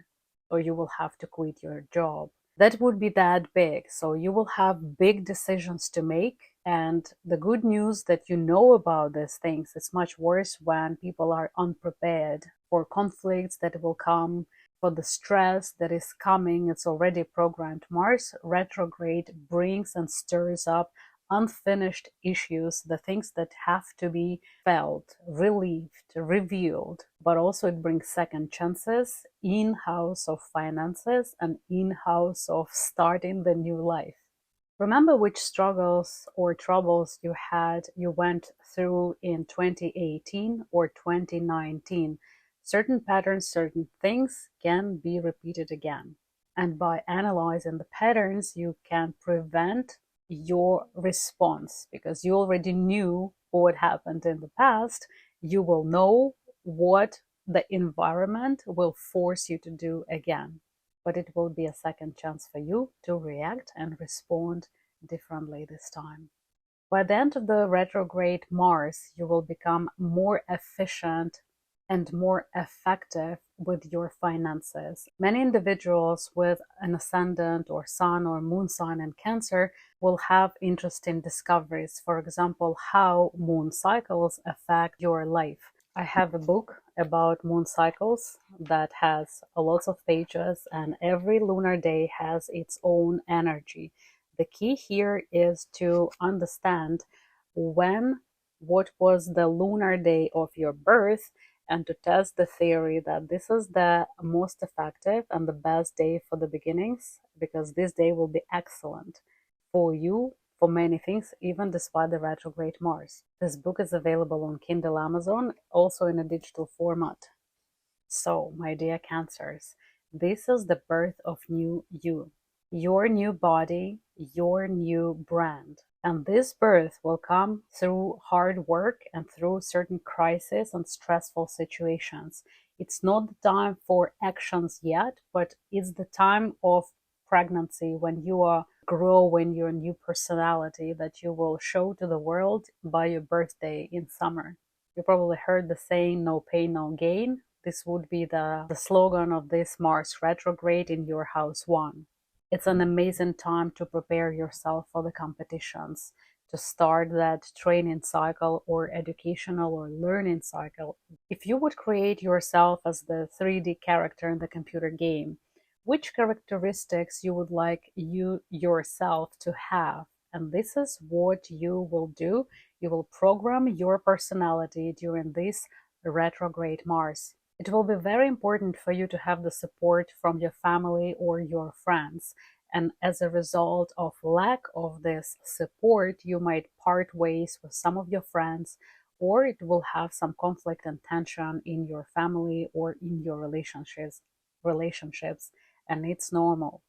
or you will have to quit your job. That would be that big. So you will have big decisions to make. And the good news that you know about these things is much worse when people are unprepared for conflicts that will come, for the stress that is coming. It's already programmed. Mars retrograde brings and stirs up unfinished issues, the things that have to be felt, relieved, revealed, but also it brings second chances in house of finances and in house of starting the new life. Remember which struggles or troubles you went through in 2018 or 2019. Certain patterns, certain things can be repeated again. And by analyzing the patterns, you can prevent your response, because you already knew what happened in the past. You will know what the environment will force you to do again, but it will be a second chance for you to react and respond differently this time. By the end of the retrograde Mars, you will become more efficient and more effective with your finances. Many individuals with an ascendant or sun or moon sign in Cancer will have interesting discoveries. For example, how moon cycles affect your life. I have a book about moon cycles that has lots of pages, and every lunar day has its own energy. The key here is to understand what was the lunar day of your birth, and to test the theory that this is the most effective and the best day for the beginnings, because this day will be excellent for you for many things, even despite the retrograde Mars. This book is available on Kindle, Amazon, also in a digital format. So, my dear Cancers, this is the birth of new you, your new body, your new brand. And this birth will come through hard work and through certain crises and stressful situations. It's not the time for actions yet, but it's the time of pregnancy, when you are growing your new personality that you will show to the world by your birthday in summer. You probably heard the saying, no pain, no gain. This would be the slogan of this Mars retrograde in your house 1. It's an amazing time to prepare yourself for the competitions, to start that training cycle or educational or learning cycle. If you would create yourself as the 3D character in the computer game, which characteristics you would like you yourself to have? And this is what you will do. You will program your personality during this retrograde Mars. It will be very important for you to have the support from your family or your friends. And as a result of lack of this support, you might part ways with some of your friends, or it will have some conflict and tension in your family or in your relationships, and it's normal.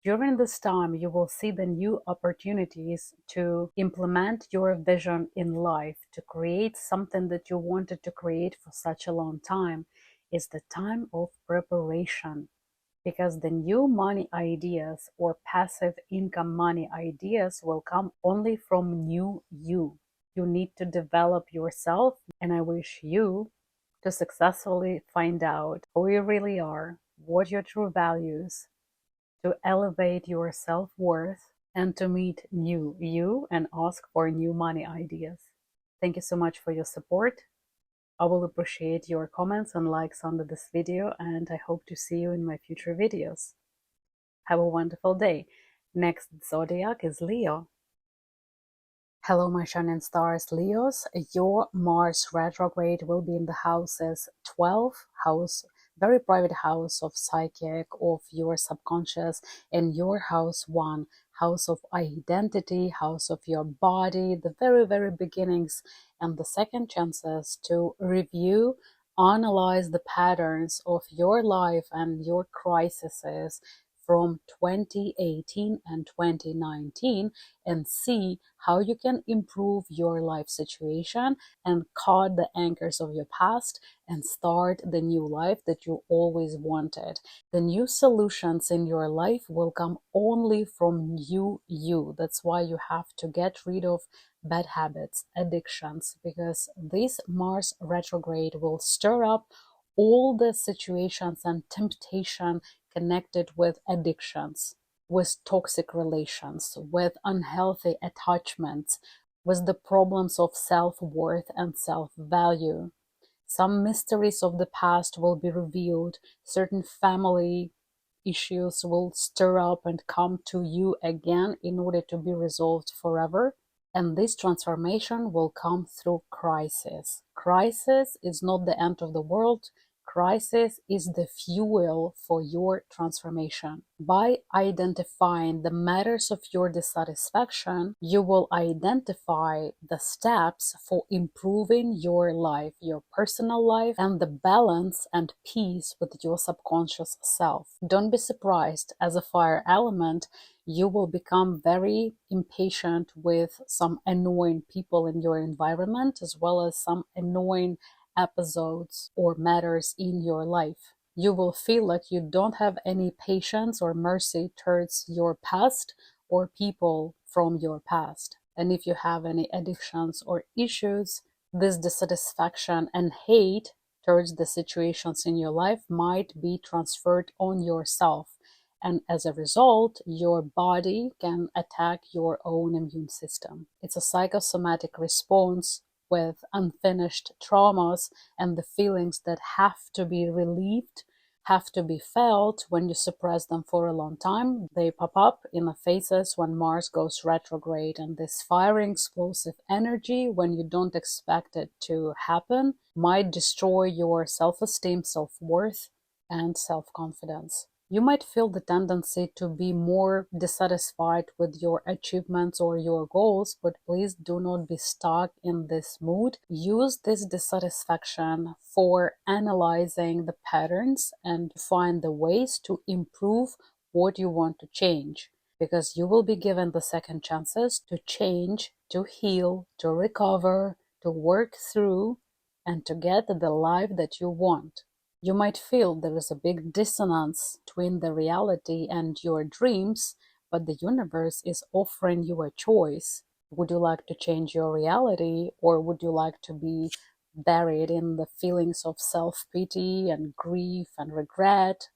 During this time, you will see the new opportunities to implement your vision in life, to create something that you wanted to create for such a long time. It's the time of preparation, because the new money ideas or passive income money ideas will come only from new you. You need to develop yourself, and I wish you to successfully find out who you really are, what your true values, to elevate your self-worth, and to meet new you and ask for new money ideas. Thank you so much for your support. I will appreciate your comments and likes under this video, and I hope to see you in my future videos. Have a wonderful day. Next zodiac is Leo. Hello, my shining stars, Leos. Your Mars retrograde will be in the houses 12, very private house of psychic, of your subconscious, and your house 1, house of identity, house of your body, the very, very beginnings, and the second chances to review, analyze the patterns of your life and your crises from 2018 and 2019, and see how you can improve your life situation and cut the anchors of your past and start the new life that you always wanted. The new solutions in your life will come only from you. That's why you have to get rid of bad habits, addictions, because this Mars retrograde will stir up all the situations and temptation connected with addictions, with toxic relations, with unhealthy attachments, with the problems of self-worth and self-value. Some mysteries of the past will be revealed. Certain family issues will stir up and come to you again in order to be resolved forever. And this transformation will come through crisis. Crisis is not the end of the world. Crisis is the fuel for your transformation. By identifying the matters of your dissatisfaction, you will identify the steps for improving your life, your personal life, and the balance and peace with your subconscious self. Don't be surprised, as a fire element, you will become very impatient with some annoying people in your environment, as well as some annoying episodes or matters in your life. You will feel like you don't have any patience or mercy towards your past or people from your past. And if you have any addictions or issues, this dissatisfaction and hate towards the situations in your life might be transferred on yourself. And as a result, your body can attack your own immune system. It's a psychosomatic response with unfinished traumas, and the feelings that have to be relieved, have to be felt. When you suppress them for a long time, they pop up in the phases when Mars goes retrograde. And this fiery explosive energy, when you don't expect it to happen, might destroy your self-esteem, self-worth, and self-confidence. You might feel the tendency to be more dissatisfied with your achievements or your goals, but please do not be stuck in this mood. Use this dissatisfaction for analyzing the patterns and find the ways to improve what you want to change, because you will be given the second chances to change, to heal, to recover, to work through, and to get the life that you want. You might feel there is a big dissonance between the reality and your dreams, but the universe is offering you a choice. Would you like to change your reality, or would you like to be buried in the feelings of self-pity and grief and regret?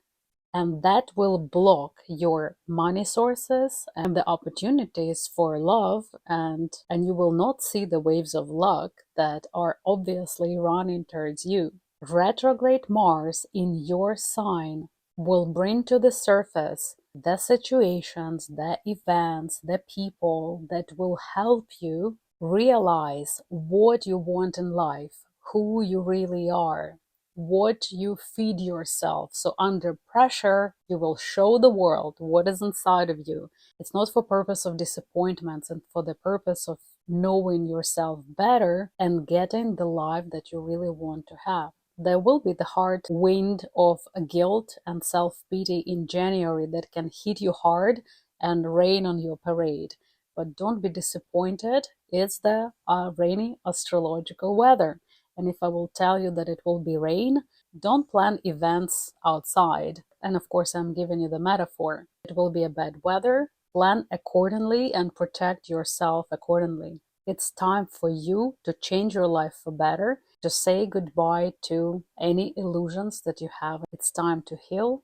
And that will block your money sources and the opportunities for love, and you will not see the waves of luck that are obviously running towards you. Retrograde Mars in your sign will bring to the surface the situations, the events, the people that will help you realize what you want in life, who you really are, what you feed yourself. So under pressure, you will show the world what is inside of you. It's not for purpose of disappointments and for the purpose of knowing yourself better and getting the life that you really want to have. There will be the hard wind of guilt and self-pity in January that can hit you hard and rain on your parade. But don't be disappointed. It's the rainy astrological weather. And if I will tell you that it will be rain, don't plan events outside. And of course, I'm giving you the metaphor. It will be a bad weather. Plan accordingly and protect yourself accordingly. It's time for you to change your life for better, to say goodbye to any illusions that you have. It's time to heal.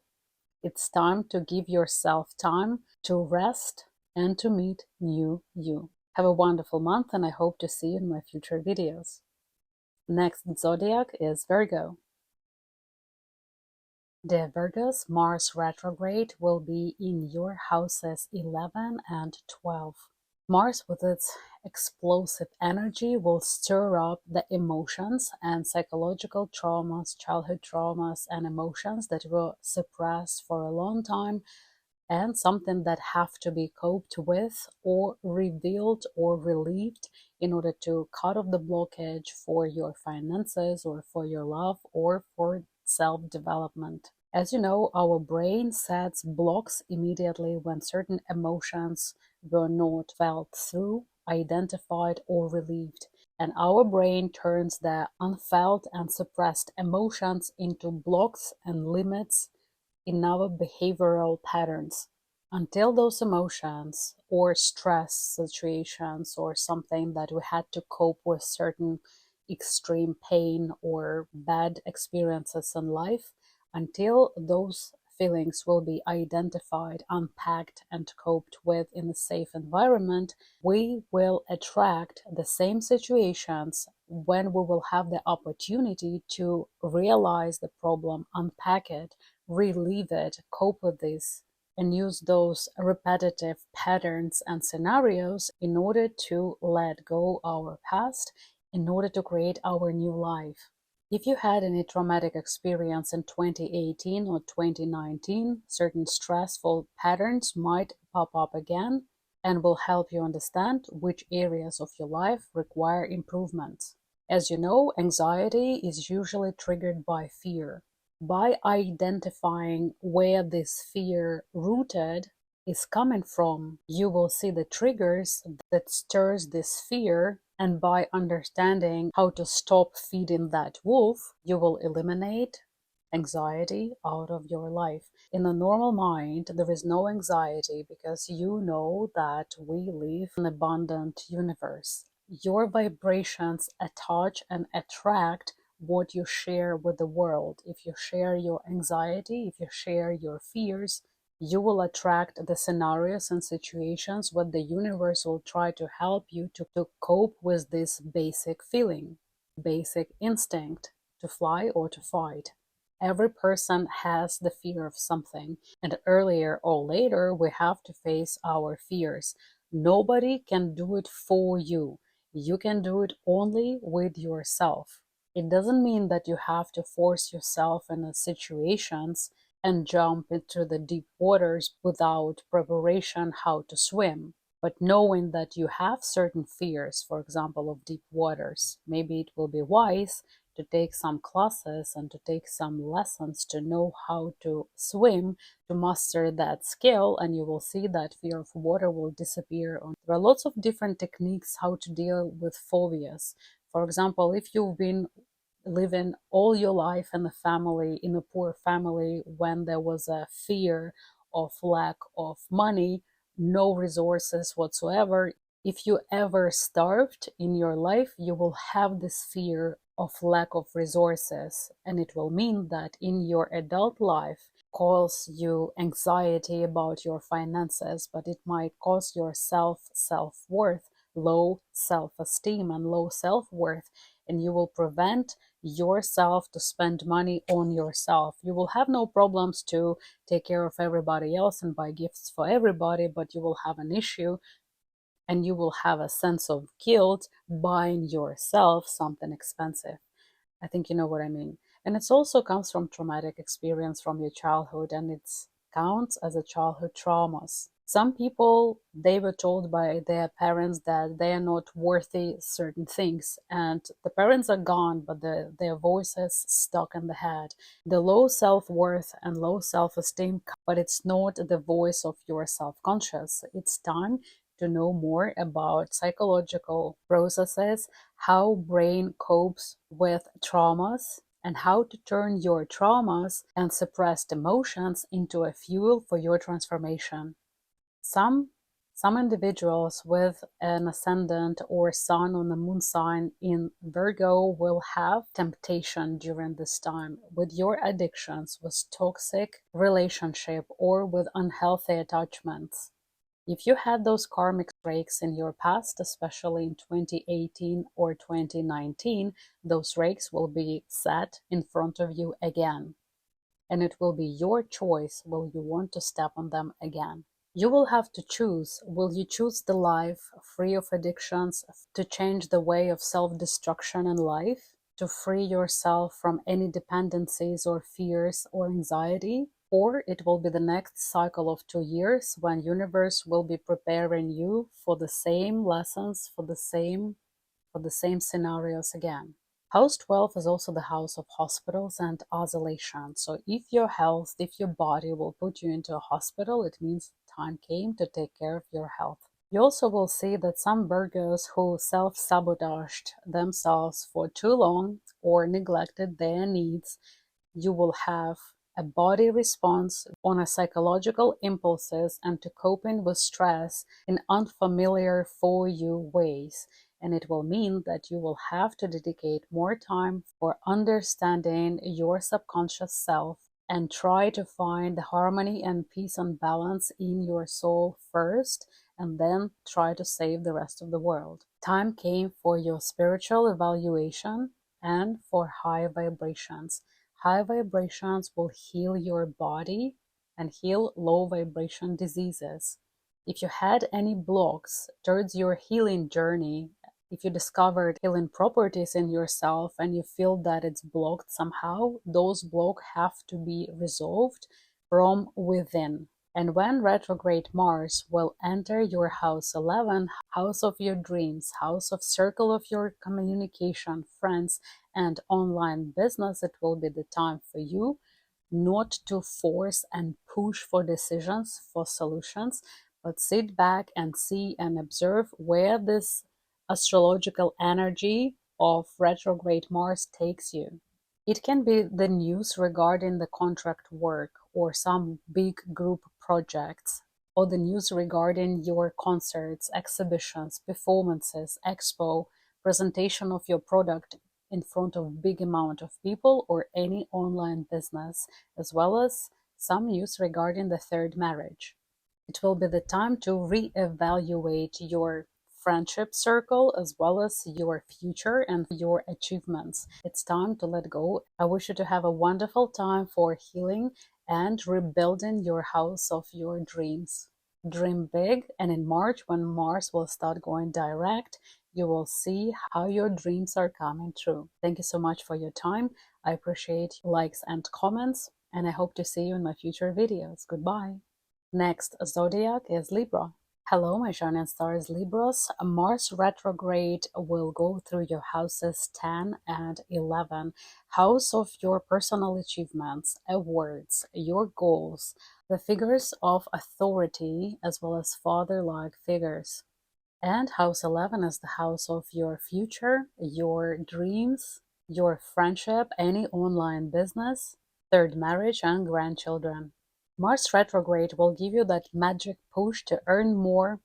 It's time to give yourself time to rest and to meet new you. Have a wonderful month, and I hope to see you in my future videos. Next zodiac is Virgo. Dear Virgos, Mars retrograde will be in your houses 11 and 12. Mars, with its explosive energy, will stir up the emotions and psychological traumas, childhood traumas and emotions that were suppressed for a long time, and something that have to be coped with or revealed or relieved in order to cut off the blockage for your finances or for your love or for self-development. As you know, our brain sets blocks immediately when certain emotions were not felt through, identified, or relieved. And our brain turns the unfelt and suppressed emotions into blocks and limits in our behavioral patterns until those emotions or stress situations or something that we had to cope with certain extreme pain or bad experiences in life, until those feelings will be identified, unpacked, and coped with in a safe environment, we will attract the same situations when we will have the opportunity to realize the problem, unpack it, relieve it, cope with this, and use those repetitive patterns and scenarios in order to let go our past, in order to create our new life. If you had any traumatic experience in 2018 or 2019, certain stressful patterns might pop up again and will help you understand which areas of your life require improvement. As you know, anxiety is usually triggered by fear. By identifying where this fear rooted is coming from, you will see the triggers that stirs this fear, and by understanding how to stop feeding that wolf, you will eliminate anxiety out of your life. In a normal mind, there is no anxiety because you know that we live in an abundant universe. Your vibrations attach and attract what you share with the world. If you share your anxiety, if you share your fears, you will attract the scenarios and situations where the universe will try to help you to cope with this basic feeling, basic instinct to fly or to fight. Every person has the fear of something, and earlier or later we have to face our fears. Nobody can do it for you. You can do it only with yourself. It doesn't mean that you have to force yourself in situations and jump into the deep waters without preparation how to swim. But knowing that you have certain fears, for example, of deep waters, maybe it will be wise to take some classes and to take some lessons to know how to swim, to master that skill, and you will see that fear of water will disappear. There are lots of different techniques how to deal with phobias. For example, if you've been living all your life in a family, in a poor family, when there was a fear of lack of money, no resources whatsoever, if you ever starved in your life, you will have this fear of lack of resources, and it will mean that in your adult life cause you anxiety about your finances, but it might cause your self-worth, low self-esteem and low self-worth, and you will prevent yourself to spend money on yourself. You will have no problems to take care of everybody else and buy gifts for everybody, but you will have an issue and you will have a sense of guilt buying yourself something expensive. I think you know what I mean. And it also comes from traumatic experience from your childhood, and it counts as a childhood traumas. Some people, they were told by their parents that they are not worthy certain things, and the parents are gone, but their voices stuck in the head. The low self-worth and low self-esteem, but it's not the voice of your self-conscious. It's time to know more about psychological processes, how brain copes with traumas, and how to turn your traumas and suppressed emotions into a fuel for your transformation. Some individuals with an ascendant or sun on the moon sign in Virgo will have temptation during this time with your addictions, with toxic relationship, or with unhealthy attachments. If you had those karmic rakes in your past, especially in 2018 or 2019, those rakes will be set in front of you again. And it will be your choice, will you want to step on them again? You will have to choose. Will you choose the life free of addictions, to change the way of self-destruction in life, to free yourself from any dependencies or fears or anxiety? Or it will be the next cycle of 2 years when universe will be preparing you for the same lessons, for the same scenarios again. House 12 is also the house of hospitals and isolation. So if your health, if your body will put you into a hospital, it means time came to take care of your health. You also will see that some Virgos who self-sabotaged themselves for too long or neglected their needs, you will have a body response on a psychological impulses and to coping with stress in unfamiliar for you ways. And it will mean that you will have to dedicate more time for understanding your subconscious self, and try to find the harmony and peace and balance in your soul first, and then try to save the rest of the world. Time came for your spiritual evaluation and for high vibrations. High vibrations will heal your body and heal low vibration diseases. If you had any blocks towards your healing journey, if you discovered healing properties in yourself and you feel that it's blocked somehow, those blocks have to be resolved from within. And when retrograde Mars will enter your house 11, house of your dreams, house of circle of your communication, friends, and online business, it will be the time for you not to force and push for decisions, for solutions, but sit back and see and observe where this astrological energy of retrograde Mars takes you. It can be the news regarding the contract work or some big group projects, or the news regarding your concerts, exhibitions, performances, expo, presentation of your product in front of big amount of people, or any online business, as well as some news regarding the third marriage. It will be the time to reevaluate your friendship circle as well as your future and your achievements. It's time to let go. I wish you to have a wonderful time for healing and rebuilding your house of your dreams. Dream big, and in March, when Mars will start going direct, you will see how your dreams are coming true. Thank you so much for your time. I appreciate likes and comments, and I hope to see you in my future videos. Goodbye. Next zodiac is Libra. Hello, my shining stars Libras. Mars retrograde will go through your houses 10 and 11. House of your personal achievements, awards, your goals, the figures of authority, as well as father-like figures. And house 11 is the house of your future, your dreams, your friendship, any online business, third marriage, and grandchildren. Mars retrograde will give you that magic push to earn more,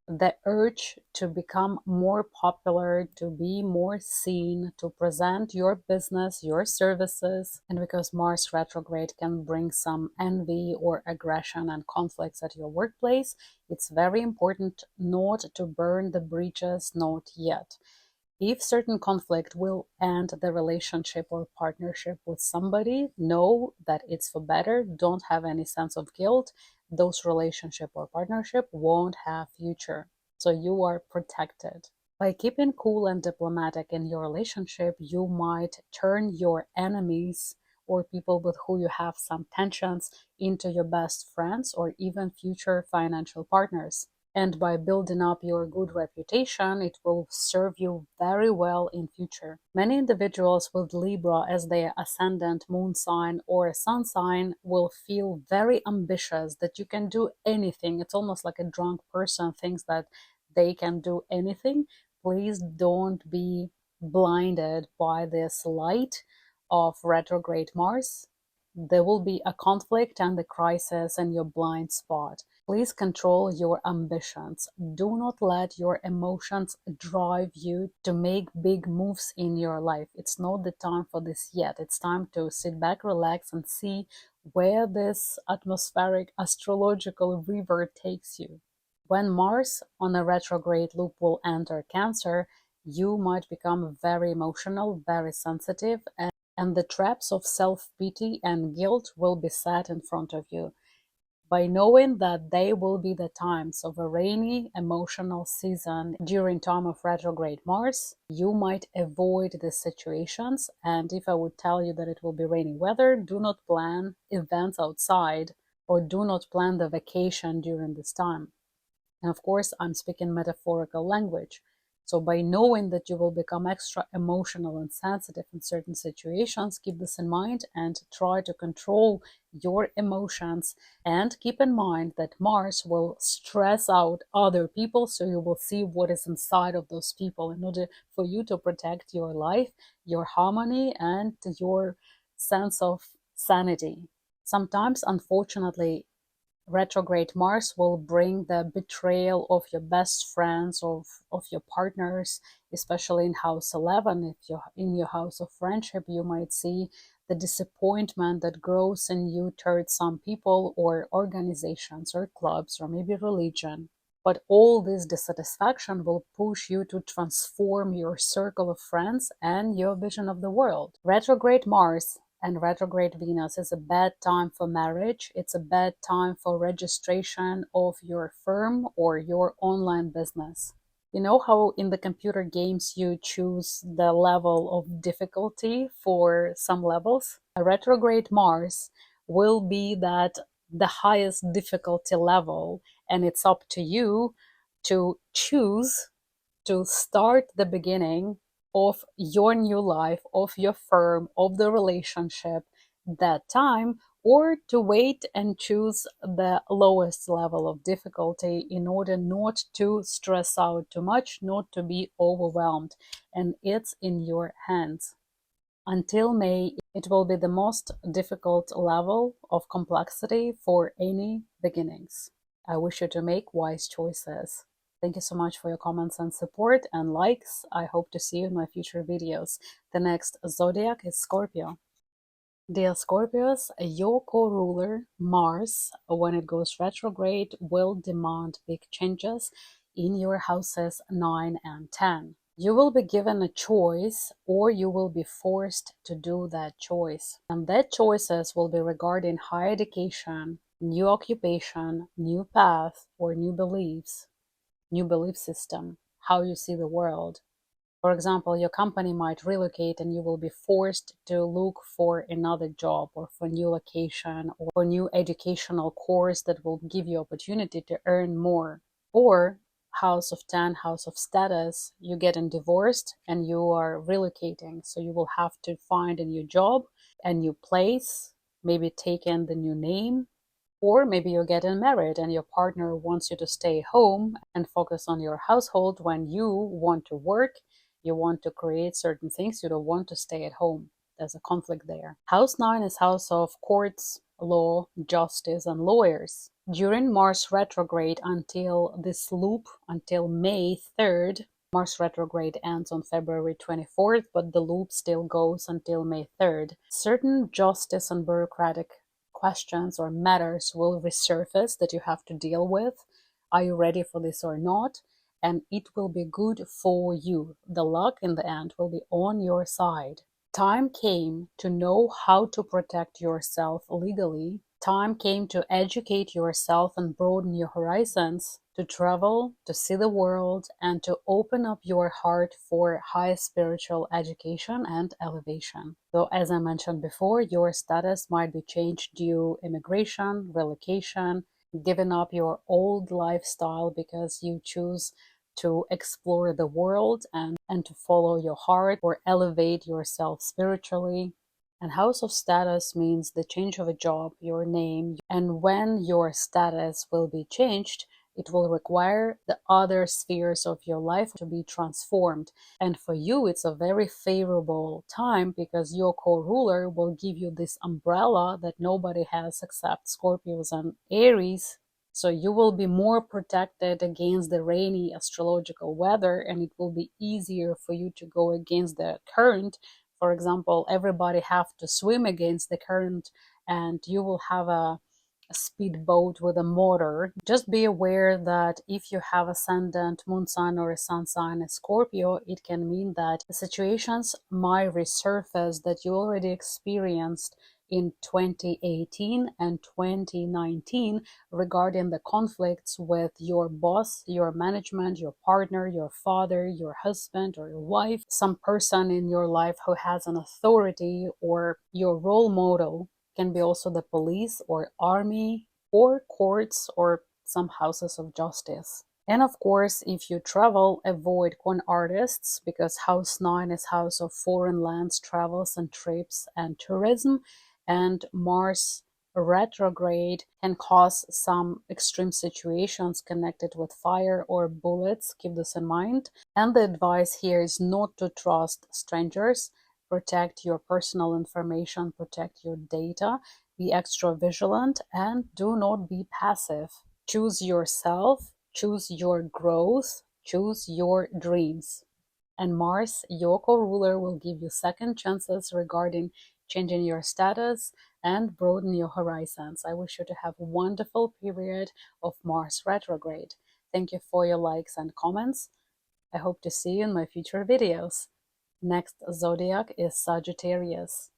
the urge to become more popular, to be more seen, to present your business, your services. And because Mars retrograde can bring some envy or aggression and conflicts at your workplace, it's very important not to burn the bridges, not yet. If certain conflict will end the relationship or partnership with somebody, know that it's for better. Don't have any sense of guilt. Those relationship or partnership won't have future. So you are protected. By keeping cool and diplomatic in your relationship, you might turn your enemies or people with who you have some tensions into your best friends or even future financial partners. And by building up your good reputation, it will serve you very well in future. Many individuals with Libra as their ascendant, moon sign, or sun sign will feel very ambitious that you can do anything. It's almost like a drunk person thinks that they can do anything. Please don't be blinded by this light of retrograde Mars. There will be a conflict and a crisis in your blind spot. Please control your ambitions. Do not let your emotions drive you to make big moves in your life. It's not the time for this yet. It's time to sit back, relax, and see where this atmospheric astrological river takes you. When Mars on a retrograde loop will enter Cancer, you might become very emotional, very sensitive, and the traps of self-pity and guilt will be set in front of you. By knowing that they will be the times of a rainy, emotional season during time of retrograde Mars, you might avoid these situations. And if I would tell you that it will be rainy weather, do not plan events outside or do not plan the vacation during this time. And of course, I'm speaking metaphorical language. So by knowing that you will become extra emotional and sensitive in certain situations, keep this in mind and try to control your emotions. And keep in mind that Mars will stress out other people, so you will see what is inside of those people in order for you to protect your life, your harmony, and your sense of sanity. Sometimes, unfortunately, Retrograde Mars will bring the betrayal of your best friends, of your partners, especially in house 11. If you're in your house of friendship, you might see the disappointment that grows in you towards some people or organizations or clubs or maybe religion. But all this dissatisfaction will push you to transform your circle of friends and your vision of the world. Retrograde Mars and retrograde Venus is a bad time for marriage. It's a bad time for registration of your firm or your online business. You know how in the computer games you choose the level of difficulty for some levels? A retrograde Mars will be that the highest difficulty level, and it's up to you to choose to start the beginning of your new life, of your firm, of the relationship that time, or to wait and choose the lowest level of difficulty in order not to stress out too much, not to be overwhelmed. And it's in your hands. Until May, it will be the most difficult level of complexity for any beginnings. I wish you to make wise choices. Thank you so much for your comments and support and likes. I hope to see you in my future videos. The next zodiac is Scorpio. Dear Scorpios, your co-ruler, Mars, when it goes retrograde, will demand big changes in your houses 9 and 10. You will be given a choice or you will be forced to do that choice. And that choices will be regarding higher education, new occupation, new path, or new beliefs, new belief system, how you see the world. For example, your company might relocate and you will be forced to look for another job or for new location or for new educational course that will give you opportunity to earn more. Or house of 10, house of status, you getting divorced and you are relocating. So you will have to find a new job, a new place, maybe take in the new name. Or maybe you're getting married and your partner wants you to stay home and focus on your household when you want to work. You want to create certain things. You don't want to stay at home. There's a conflict there. House 9 is house of courts, law, justice, and lawyers. During Mars retrograde until this loop, until May 3rd, Mars retrograde ends on February 24th, but the loop still goes until May 3rd. Certain justice and bureaucratic questions or matters will resurface that you have to deal with. Are you ready for this or not? And it will be good for you. The luck in the end will be on your side. Time came to know how to protect yourself legally. Time came to educate yourself and broaden your horizons, to travel, to see the world, and to open up your heart for high spiritual education and elevation. So as I mentioned before, your status might be changed due immigration, relocation, giving up your old lifestyle because you choose to explore the world and to follow your heart or elevate yourself spiritually. And house of status means the change of a job, your name, and when your status will be changed, it will require the other spheres of your life to be transformed. And for you, it's a very favorable time because your co-ruler will give you this umbrella that nobody has except Scorpios and Aries. So you will be more protected against the rainy astrological weather, and it will be easier for you to go against the current. For example, everybody have to swim against the current, and you will have a speedboat with a motor. Just be aware that if you have ascendant, moon sign, or a sun sign as Scorpio, it can mean that the situations might resurface that you already experienced in 2018 and 2019 regarding the conflicts with your boss, your management, your partner, your father, your husband, or your wife, some person in your life who has an authority, or your role model. Can be also the police or army or courts or some houses of justice. And of course, if you travel, avoid con artists because house 9 is house of foreign lands, travels and trips and tourism. And Mars retrograde can cause some extreme situations connected with fire or bullets. Keep this in mind. And the advice here is not to trust strangers. Protect your personal information, protect your data. be extra vigilant, and do not be passive. Choose yourself, choose your growth, choose your dreams. And Mars, your co-ruler, will give you second chances regarding changing your status and broaden your horizons. I wish you to have a wonderful period of Mars retrograde. Thank you for your likes and comments. I hope to see you in my future videos. Next zodiac is Sagittarius.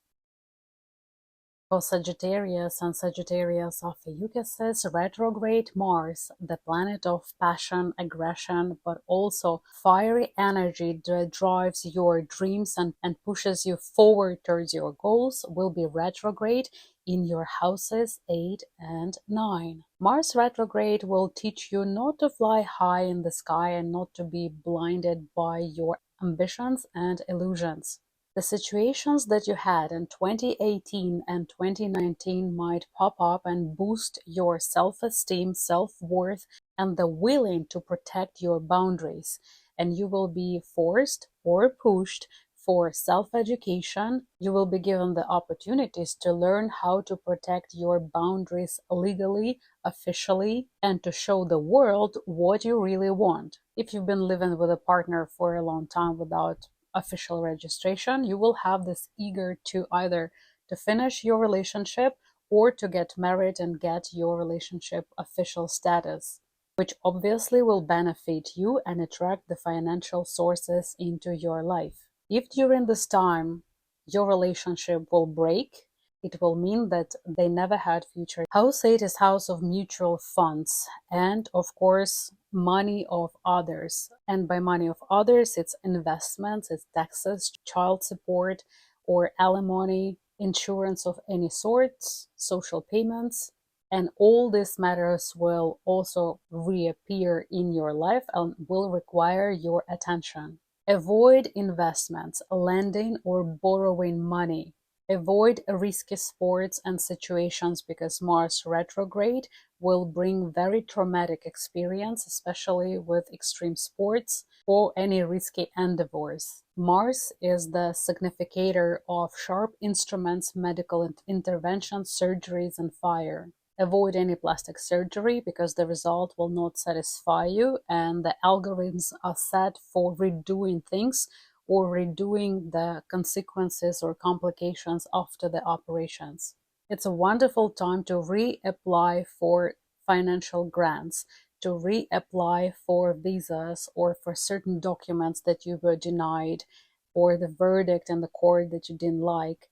For Sagittarius and Sagittarius OPHIUCHUS, retrograde Mars, the planet of passion, aggression, but also fiery energy that drives your dreams and pushes you forward towards your goals, will be retrograde in your houses 8 and 9. Mars retrograde will teach you not to fly high in the sky and not to be blinded by your ambitions and illusions. The situations that you had in 2018 and 2019 might pop up and boost your self-esteem, self-worth, and the willing to protect your boundaries. And you will be forced or pushed for self-education. You will be given the opportunities to learn how to protect your boundaries legally, officially, and to show the world what you really want. If you've been living with a partner for a long time without official registration, you will have this eager to either to finish your relationship or to get married and get your relationship official status, which obviously will benefit you and attract the financial sources into your life. If during this time your relationship will break, it will mean that they never had future. House 8 is house of mutual funds and, of course, money of others. And by money of others, it's investments, it's taxes, child support or alimony, insurance of any sorts, social payments. And all these matters will also reappear in your life and will require your attention. Avoid investments, lending or borrowing money. Avoid risky sports and situations because Mars retrograde will bring very traumatic experience, especially with extreme sports or any risky endeavors. Mars is the significator of sharp instruments, medical interventions, surgeries, and fire. Avoid any plastic surgery because the result will not satisfy you and the algorithms are set for redoing things or redoing the consequences or complications after the operations. It's a wonderful time to reapply for financial grants, to reapply for visas or for certain documents that you were denied or the verdict in the court that you didn't like.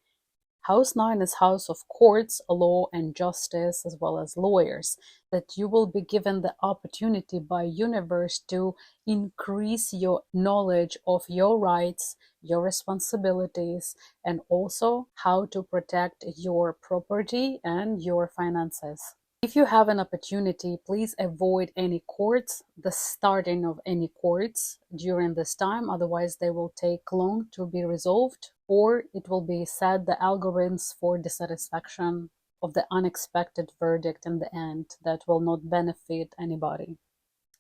House 9 is house of courts, law, and justice, as well as lawyers, that you will be given the opportunity by universe to increase your knowledge of your rights, your responsibilities, and also how to protect your property and your finances. If you have an opportunity, please avoid any courts, the starting of any courts during this time, otherwise they will take long to be resolved, or it will be set the algorithms for dissatisfaction of the unexpected verdict in the end that will not benefit anybody.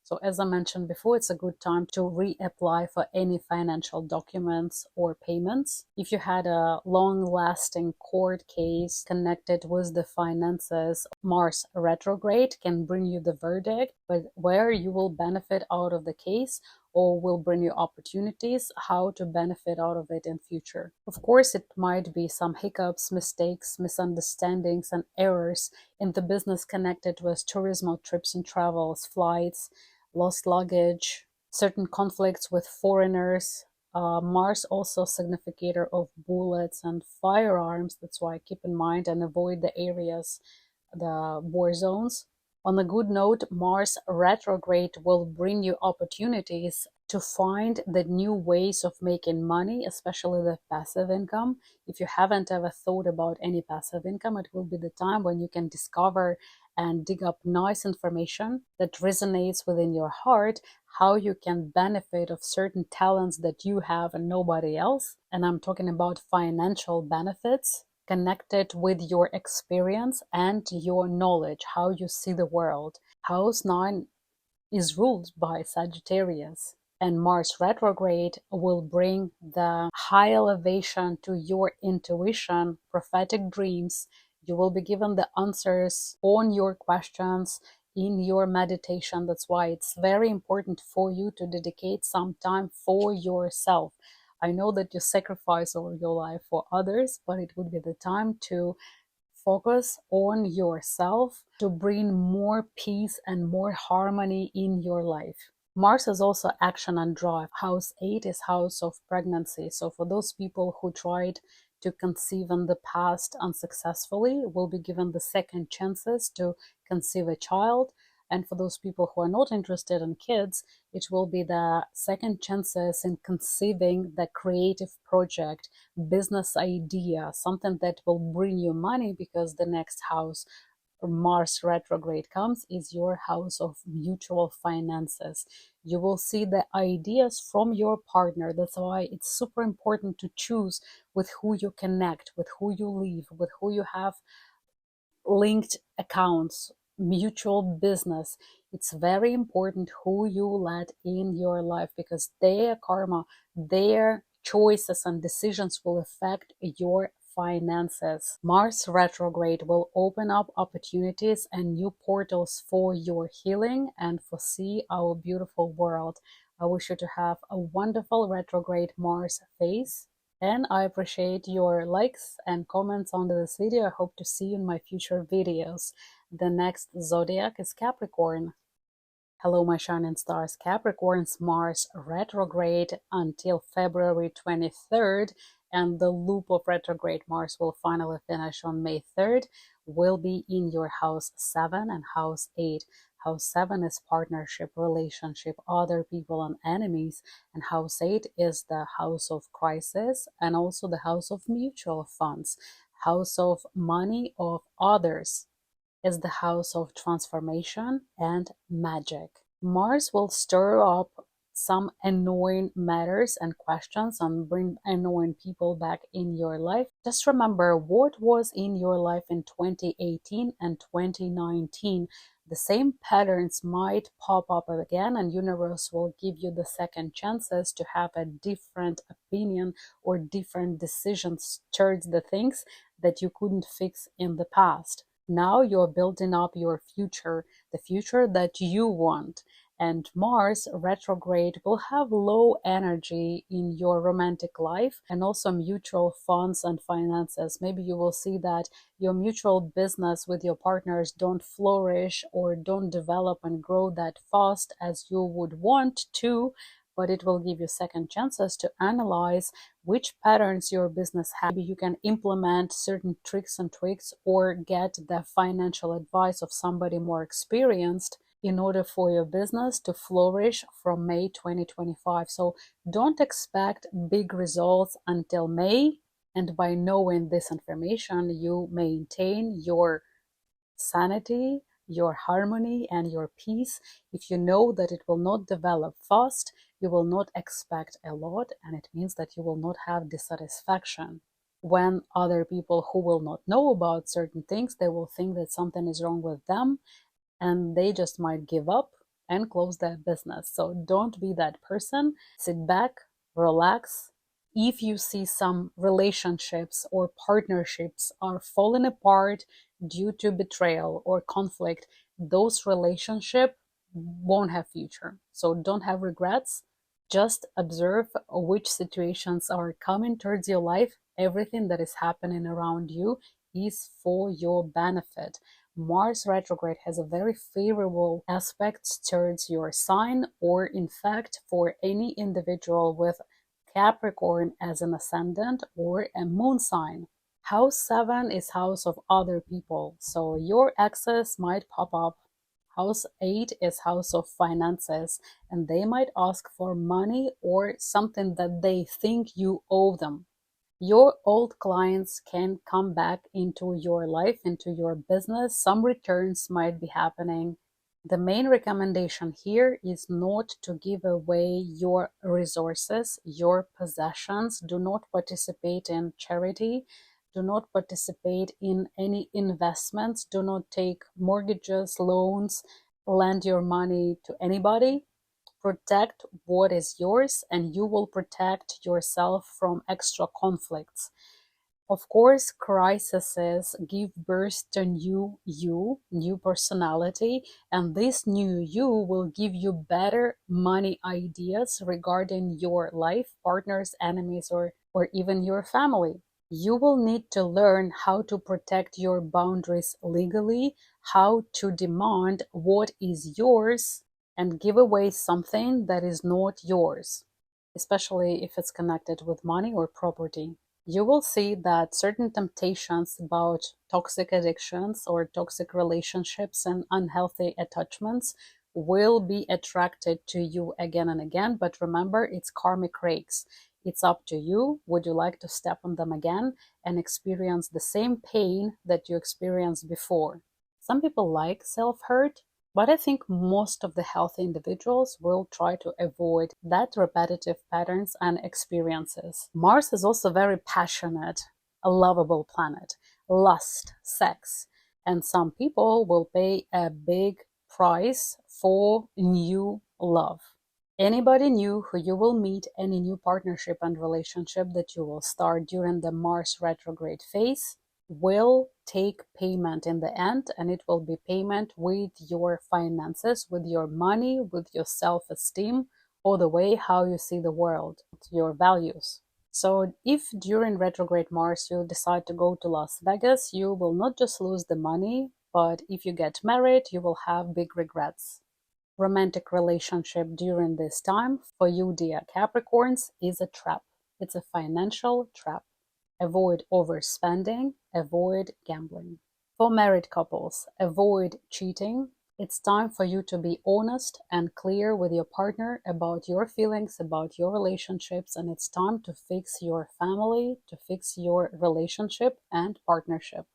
So as I mentioned before, it's a good time to reapply for any financial documents or payments. If you had a long-lasting court case connected with the finances, Mars retrograde can bring you the verdict, but where you will benefit out of the case or will bring you opportunities how to benefit out of it in future. Of course, it might be some hiccups, mistakes, misunderstandings, and errors in the business connected with tourism, trips and travels, flights, lost luggage, certain conflicts with foreigners. Mars also significator of bullets and firearms. That's why keep in mind and avoid the areas, the war zones. On a good note, Mars retrograde will bring you opportunities to find the new ways of making money, especially the passive income. If you haven't ever thought about any passive income, it will be the time when you can discover and dig up nice information that resonates within your heart, how you can benefit of certain talents that you have and nobody else. And I'm talking about financial benefits connected with your experience and your knowledge, how you see the world. House 9 is ruled by Sagittarius, and Mars retrograde will bring the high elevation to your intuition, prophetic dreams, You will be given the answers on your questions in your meditation. That's why it's very important for you to dedicate some time for yourself. I know that you sacrifice all your life for others, but it would be the time to focus on yourself to bring more peace and more harmony in your life. Mars is also action and drive. House 8 is house of pregnancy. So for those people who tried to conceive in the past unsuccessfully, will be given the second chances to conceive a child. And for those people who are not interested in kids, it will be the second chances in conceiving the creative project, business idea, something that will bring you money, because the next house Mars retrograde comes is your house of mutual finances. You will see the ideas from your partner. That's why it's super important to choose with who you connect, with who you live, with who you have linked accounts, mutual business. It's very important who you let in your life, because their karma, their choices and decisions will affect your finances. Mars retrograde will open up opportunities and new portals for your healing and foresee our beautiful world. I wish you to have a wonderful retrograde Mars phase. And I appreciate your likes and comments under this video. I hope to see you in my future videos. The next zodiac is Capricorn. Hello, my shining stars. Capricorn's Mars retrograde until February 23rd, and the loop of retrograde Mars will finally finish on May 3rd, will be in your house 7 and house 8. House 7 is partnership, relationship, other people and enemies, and house 8 is the house of crisis and also the house of mutual funds, house of money of others. Is the house of transformation and magic. Mars will stir up some annoying matters and questions and bring annoying people back in your life. Just remember what was in your life in 2018 and 2019. The same patterns might pop up again, and universe will give you the second chances to have a different opinion or different decisions towards the things that you couldn't fix in the past. Now you're building up your future, the future that you want. And Mars retrograde will have low energy in your romantic life and also mutual funds and finances. Maybe you will see that your mutual business with your partners don't flourish or don't develop and grow that fast as you would want to, but it will give you second chances to analyze which patterns your business has. Maybe you can implement certain tricks and tweaks or get the financial advice of somebody more experienced in order for your business to flourish from May 2025. So don't expect big results until May. And by knowing this information, you maintain your sanity, your harmony, and your peace. If you know that it will not develop fast, you will not expect a lot, and it means that you will not have dissatisfaction. When other people who will not know about certain things, they will think that something is wrong with them, and they just might give up and close their business. So don't be that person. Sit back, relax. If you see some relationships or partnerships are falling apart due to betrayal or conflict, those relationships won't have future. So don't have regrets. Just observe which situations are coming towards your life. Everything that is happening around you is for your benefit. Mars retrograde has a very favorable aspect towards your sign, or in fact for any individual with Capricorn as an ascendant or a moon sign. House 7 is house of other people, so your exes might pop up. House 8 is house of finances, and they might ask for money or something that they think you owe them. Your old clients can come back into your life, into your business. Some returns might be happening. The main recommendation here is not to give away your resources, your possessions. Do not participate in charity. Do not participate in any investments. Do not take mortgages, loans, lend your money to anybody. Protect what is yours, and you will protect yourself from extra conflicts. Of course, crises give birth to new you, new personality, and this new you will give you better money ideas regarding your life, partners, enemies, or even your family. You will need to learn how to protect your boundaries legally, how to demand what is yours, and give away something that is not yours, especially if it's connected with money or property. You will see that certain temptations about toxic addictions or toxic relationships and unhealthy attachments will be attracted to you again and again. But remember, it's karmic rakes. It's up to you. Would you like to step on them again and experience the same pain that you experienced before? Some people like self-hurt, but I think most of the healthy individuals will try to avoid that repetitive patterns and experiences. Mars is also very passionate, a lovable planet, lust, sex, and some people will pay a big price for new love. Anybody new who you will meet, any new partnership and relationship that you will start during the Mars retrograde phase, will take payment in the end, and it will be payment with your finances, with your money, with your self-esteem, or the way how you see the world, your values. So if during retrograde Mars you decide to go to Las Vegas, you will not just lose the money, but if you get married, you will have big regrets. Romantic relationship during this time for you, dear Capricorns, is a trap. It's a financial trap. Avoid overspending, avoid gambling. For married couples, avoid cheating. It's time for you to be honest and clear with your partner about your feelings, about your relationships, and it's time to fix your family, to fix your relationship and partnership.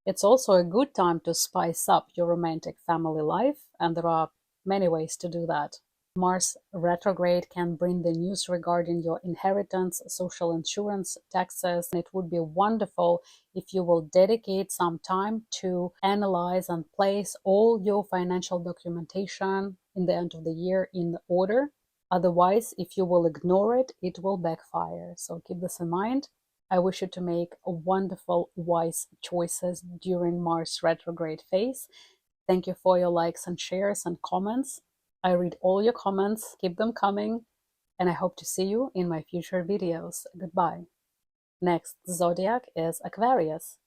It's also a good time to spice up your romantic family life, and there are many ways to do that. Mars retrograde can bring the news regarding your inheritance, social insurance, taxes, and it would be wonderful if you will dedicate some time to analyze and place all your financial documentation in the end of the year in order. Otherwise, if you will ignore it, it will backfire. So keep this in mind. I wish you to make wonderful, wise choices during Mars retrograde phase. Thank you for your likes and shares and comments. I read all your comments, keep them coming, and I hope to see you in my future videos. Goodbye. Next zodiac is Aquarius.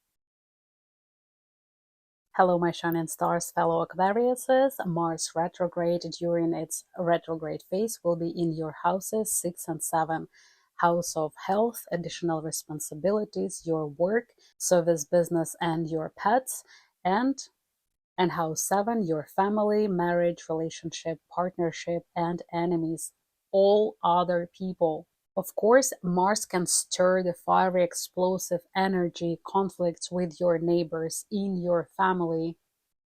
Hello, my shining stars, fellow Aquariuses. Mars retrograde during its retrograde phase will be in your houses 6 and 7. House of health, additional responsibilities, your work, service business, and your pets, and house 7, your family, marriage, relationship, partnership, and enemies, all other people. Of course, Mars can stir the fiery, explosive energy, conflicts with your neighbors, in your family,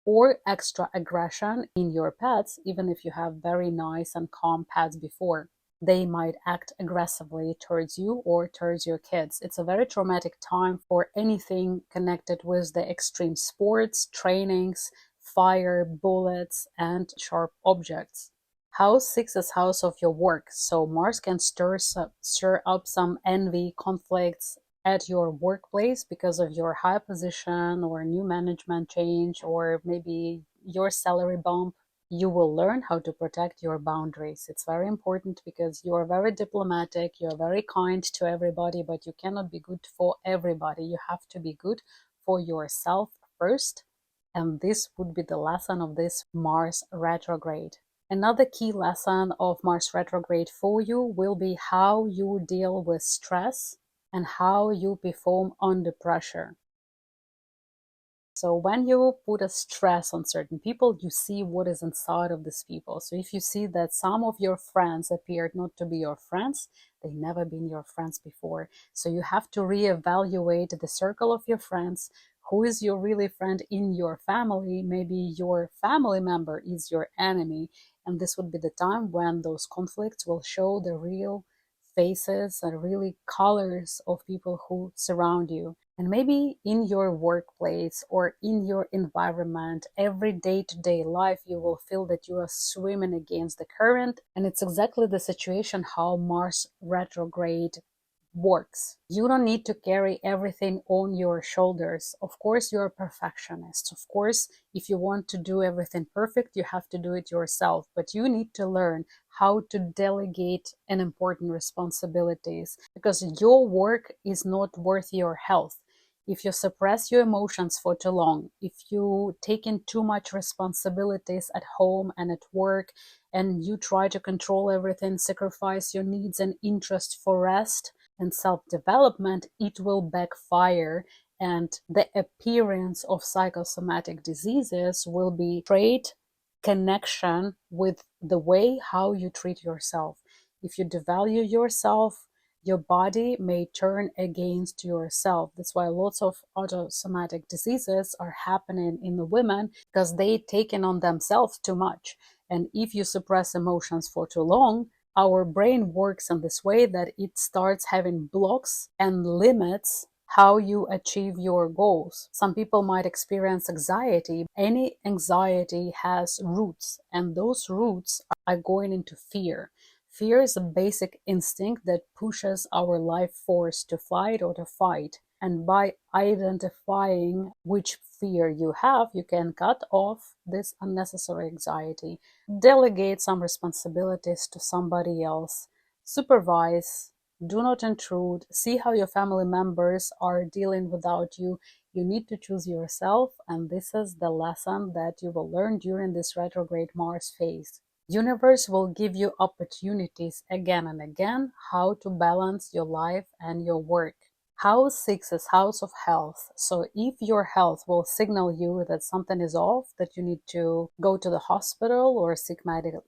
or extra aggression in your pets, even if you have very nice and calm pets before. They might act aggressively towards you or towards your kids. It's a very traumatic time for anything connected with the extreme sports, trainings, fire, bullets, and sharp objects. House 6 is house of your work, so Mars can stir up some envy, conflicts at your workplace because of your high position or new management change or maybe your salary bump. You will learn how to protect your boundaries. It's very important because you are very diplomatic, you're very kind to everybody, but you cannot be good for everybody. You have to be good for yourself first. And this would be the lesson of this Mars retrograde. Another key lesson of Mars retrograde for you will be how you deal with stress and how you perform under pressure. So when you put a stress on certain people, you see what is inside of these people. So if you see that some of your friends appeared not to be your friends, they never been your friends before. So you have to reevaluate the circle of your friends. Who is your really friend in your family? Maybe your family member is your enemy. And this would be the time when those conflicts will show the real faces and really colors of people who surround you. And maybe in your workplace or in your environment, every day-to-day life, you will feel that you are swimming against the current. And it's exactly the situation how Mars retrograde works. You don't need to carry everything on your shoulders. Of course, you're a perfectionist. Of course, if you want to do everything perfect, you have to do it yourself. But you need to learn how to delegate important responsibilities, because your work is not worth your health. If you suppress your emotions for too long, if you take in too much responsibilities at home and at work, and you try to control everything, sacrifice your needs and interests for rest and self-development, it will backfire, and the appearance of psychosomatic diseases will be straight connection with the way how you treat yourself. If you devalue yourself, your body may turn against yourself. That's why lots of autosomatic diseases are happening in the women, because they taken on themselves too much. And if you suppress emotions for too long, our brain works in this way that it starts having blocks and limits how you achieve your goals. Some people might experience anxiety. Any anxiety has roots, and those roots are going into fear. Fear is a basic instinct that pushes our life force to fight or to fight. And by identifying which fear you have, you can cut off this unnecessary anxiety, delegate some responsibilities to somebody else, supervise, do not intrude, see how your family members are dealing without you. You need to choose yourself, and this is the lesson that you will learn during this retrograde Mars phase. Universe will give you opportunities again and again how to balance your life and your work. House 6 is house of health. So if your health will signal you that something is off, that you need to go to the hospital or seek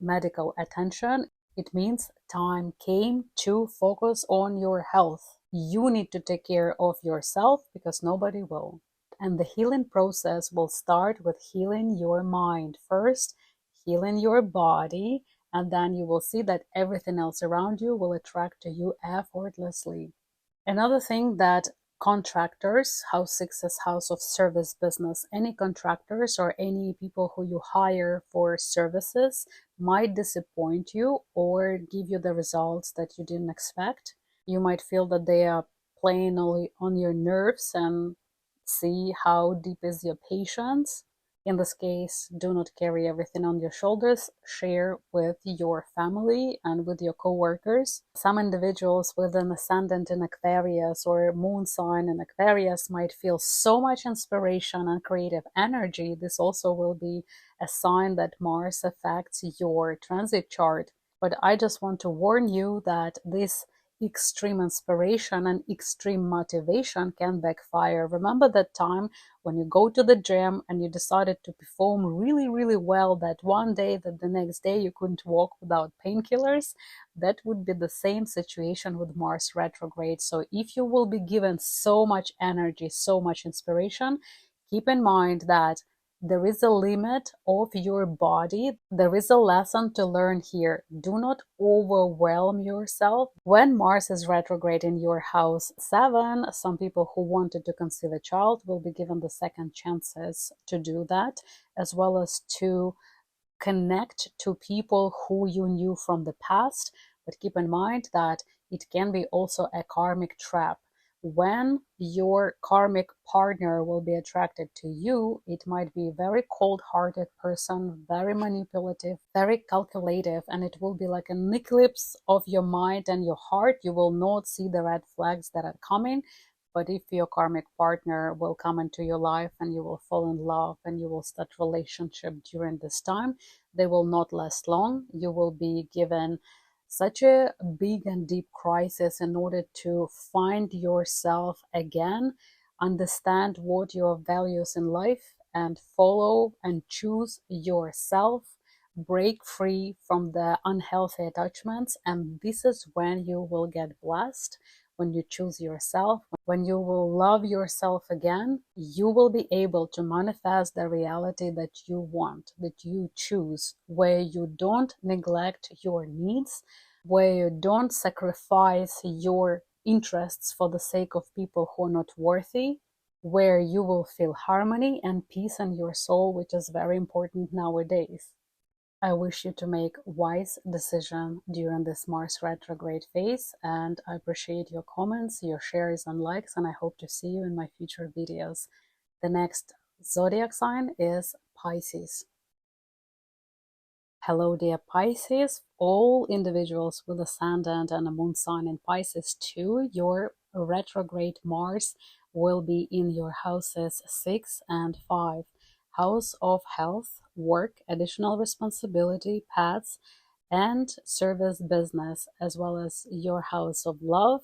medical attention, it means time came to focus on your health. You need to take care of yourself, because nobody will. And the healing process will start with healing your mind first, healing your body, and then you will see that everything else around you will attract to you effortlessly. Another thing that contractors, house 6 is house of service business, any contractors or any people who you hire for services might disappoint you or give you the results that you didn't expect. You might feel that they are playing only on your nerves, and see how deep is your patience. In this case, do not carry everything on your shoulders. Share with your family and with your co-workers. Some individuals with an ascendant in Aquarius or moon sign in Aquarius might feel so much inspiration and creative energy. This also will be a sign that Mars affects your transit chart. But I just want to warn you that this extreme inspiration and extreme motivation can backfire. Remember that time when you go to the gym and you decided to perform really, really well that one day, that the next day you couldn't walk without painkillers? That would be the same situation with Mars retrograde. So if you will be given so much energy, so much inspiration, keep in mind that there is a limit of your body. There is a lesson to learn here. Do not overwhelm yourself. When Mars is retrograde in your house 7, some people who wanted to conceive a child will be given the second chances to do that, as well as to connect to people who you knew from the past. But keep in mind that it can be also a karmic trap. When your karmic partner will be attracted to you, it might be a very cold-hearted person, very manipulative, very calculative, and it will be like an eclipse of your mind and your heart. You will not see the red flags that are coming. But if your karmic partner will come into your life and you will fall in love and you will start relationship during this time, they will not last long. You will be given such a big and deep crisis in order to find yourself again, understand what your values in life, and follow and choose yourself, break free from the unhealthy attachments. And this is when you will get blessed. When you choose yourself, when you will love yourself again, you will be able to manifest the reality that you want, that you choose, where you don't neglect your needs, where you don't sacrifice your interests for the sake of people who are not worthy, where you will feel harmony and peace in your soul, which is very important nowadays. I wish you to make wise decision during this Mars retrograde phase, and I appreciate your comments, your shares and likes, and I hope to see you in my future videos. The next zodiac sign is Pisces. Hello dear Pisces, all individuals with Ascendant and a Moon sign in Pisces too. Your retrograde Mars will be in your houses 6 and 5. House of health, work, additional responsibility, pets, and service business, as well as your house of love,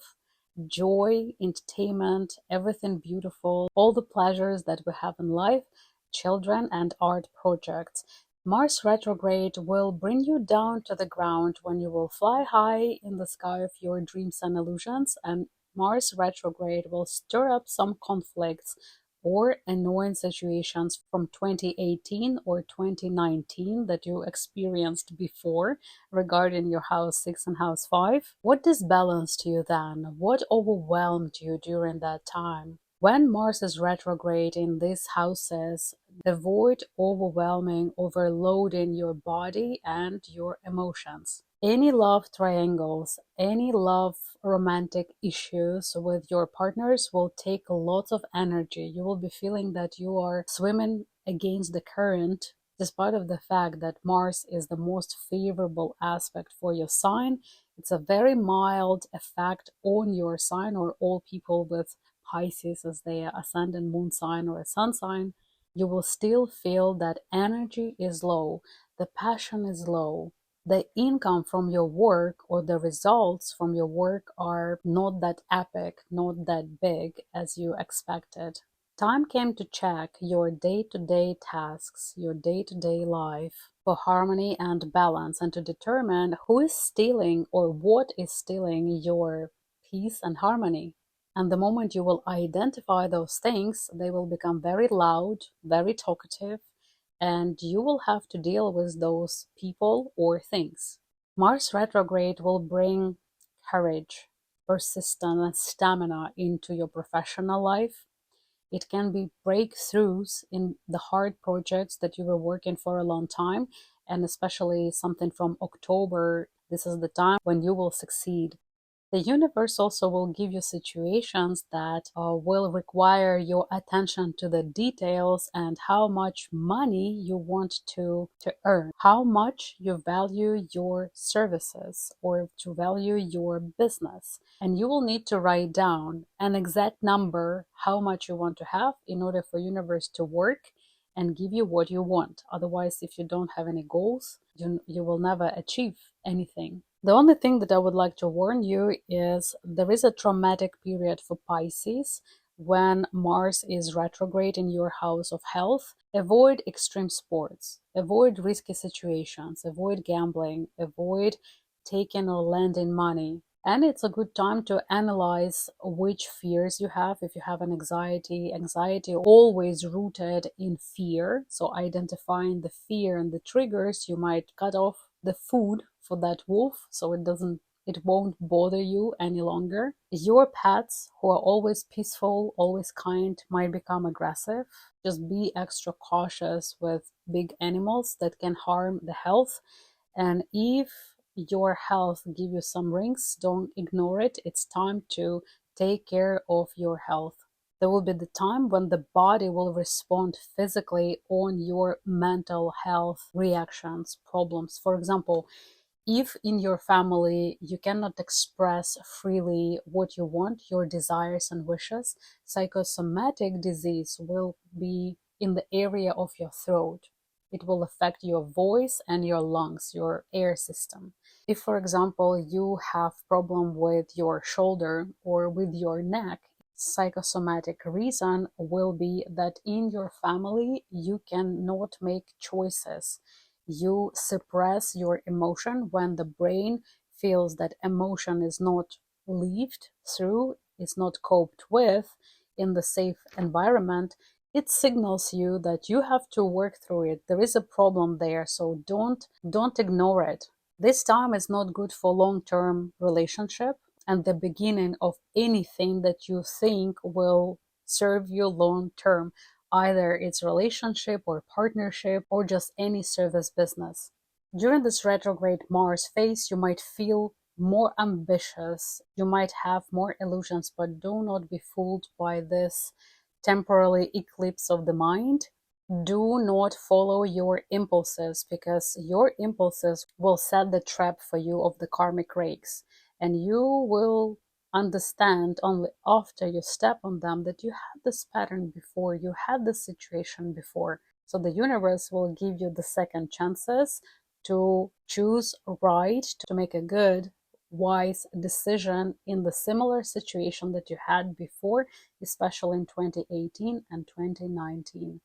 joy, entertainment, everything beautiful, all the pleasures that we have in life, children and art projects. Mars retrograde will bring you down to the ground when you will fly high in the sky of your dreams and illusions, and Mars retrograde will stir up some conflicts or annoying situations from 2018 or 2019 that you experienced before regarding your house 6 and house 5. What disbalanced you then? What overwhelmed you during that time? When Mars is retrograde in these houses, avoid overwhelming, overloading your body and your emotions. Any love triangles, any love romantic issues with your partners will take a lot of energy. You will be feeling that you are swimming against the current, despite of the fact that Mars is the most favorable aspect for your sign. It's a very mild effect on your sign or all people with Pisces as their ascendant moon sign or a sun sign. You will still feel that energy is low, the passion is low, the income from your work or the results from your work are not that epic, not that big as you expected. Time came to check your day-to-day tasks, your day-to-day life for harmony and balance, and to determine who is stealing or what is stealing your peace and harmony. And the moment you will identify those things, they will become very loud, very talkative, and you will have to deal with those people or things. Mars retrograde will bring courage, persistence, and stamina into your professional life. It can be breakthroughs in the hard projects that you were working for a long time, and especially something from October. This is the time when you will succeed. The universe also will give you situations that will require your attention to the details and how much money you want to earn, how much you value your services or to value your business. And you will need to write down an exact number, how much you want to have in order for universe to work and give you what you want. Otherwise, if you don't have any goals, you will never achieve anything. The only thing that I would like to warn you is there is a traumatic period for Pisces when Mars is retrograde in your house of health. Avoid extreme sports, avoid risky situations, avoid gambling, avoid taking or lending money. And it's a good time to analyze which fears you have. If you have an anxiety always rooted in fear. So identifying the fear and the triggers, you might cut off the food for that wolf so it won't bother you any longer. Your pets who are always peaceful, always kind, might become aggressive. Just be extra cautious with big animals that can harm the health. And if your health give you some rings, don't ignore it. It's time to take care of your health. There will be the time when the body will respond physically on your mental health reactions, problems. For example, if in your family you cannot express freely what you want, your desires and wishes, psychosomatic disease will be in the area of your throat. It will affect your voice and your lungs, your air system. If, for example, you have problem with your shoulder or with your neck, psychosomatic reason will be that in your family you cannot make choices. You suppress your emotion when the brain feels that emotion is not lived through, is not coped with in the safe environment. It signals you that you have to work through it. There is a problem there, so don't ignore it. This time is not good for long-term relationship and the beginning of anything that you think will serve you long-term. Either it's relationship or partnership or just any service business. During this retrograde Mars phase, you might feel more ambitious, you might have more illusions, but do not be fooled by this temporary eclipse of the mind. Do not follow your impulses, because your impulses will set the trap for you of the karmic rakes, and you will understand only after you step on them that you had this pattern before, you had this situation before. So the universe will give you the second chances to choose right, to make a good, wise decision in the similar situation that you had before, especially in 2018 and 2019.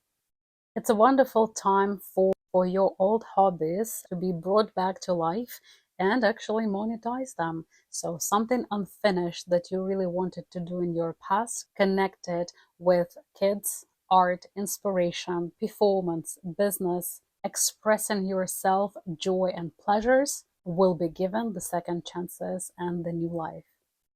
It's a wonderful time for your old hobbies to be brought back to life and actually monetize them. So something unfinished that you really wanted to do in your past, connected with kids, art, inspiration, performance, business, expressing yourself, joy and pleasures, will be given the second chances and the new life.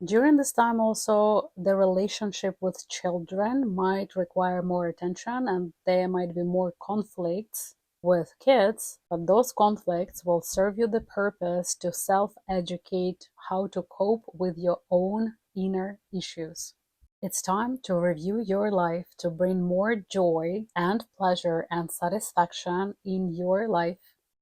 During this time also, the relationship with children might require more attention, and there might be more conflicts with kids, but those conflicts will serve you the purpose to self-educate how to cope with your own inner issues. It's time to review your life to bring more joy and pleasure and satisfaction in your life.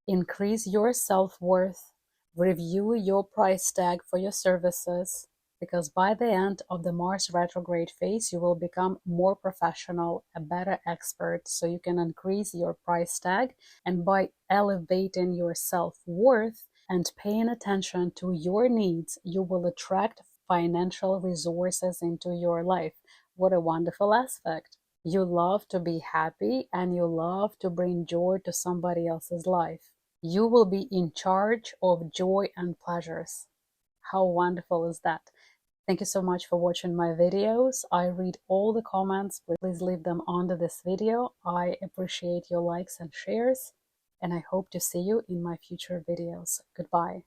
Increase your self-worth. Review your price tag for your services, because by the end of the Mars retrograde phase, you will become more professional, a better expert, so you can increase your price tag. And by elevating your self-worth and paying attention to your needs, you will attract financial resources into your life. What a wonderful aspect. You love to be happy and you love to bring joy to somebody else's life. You will be in charge of joy and pleasures. How wonderful is that? Thank you so much for watching my videos. I read all the comments. Please leave them under this video. I appreciate your likes and shares, and I hope to see you in my future videos. Goodbye.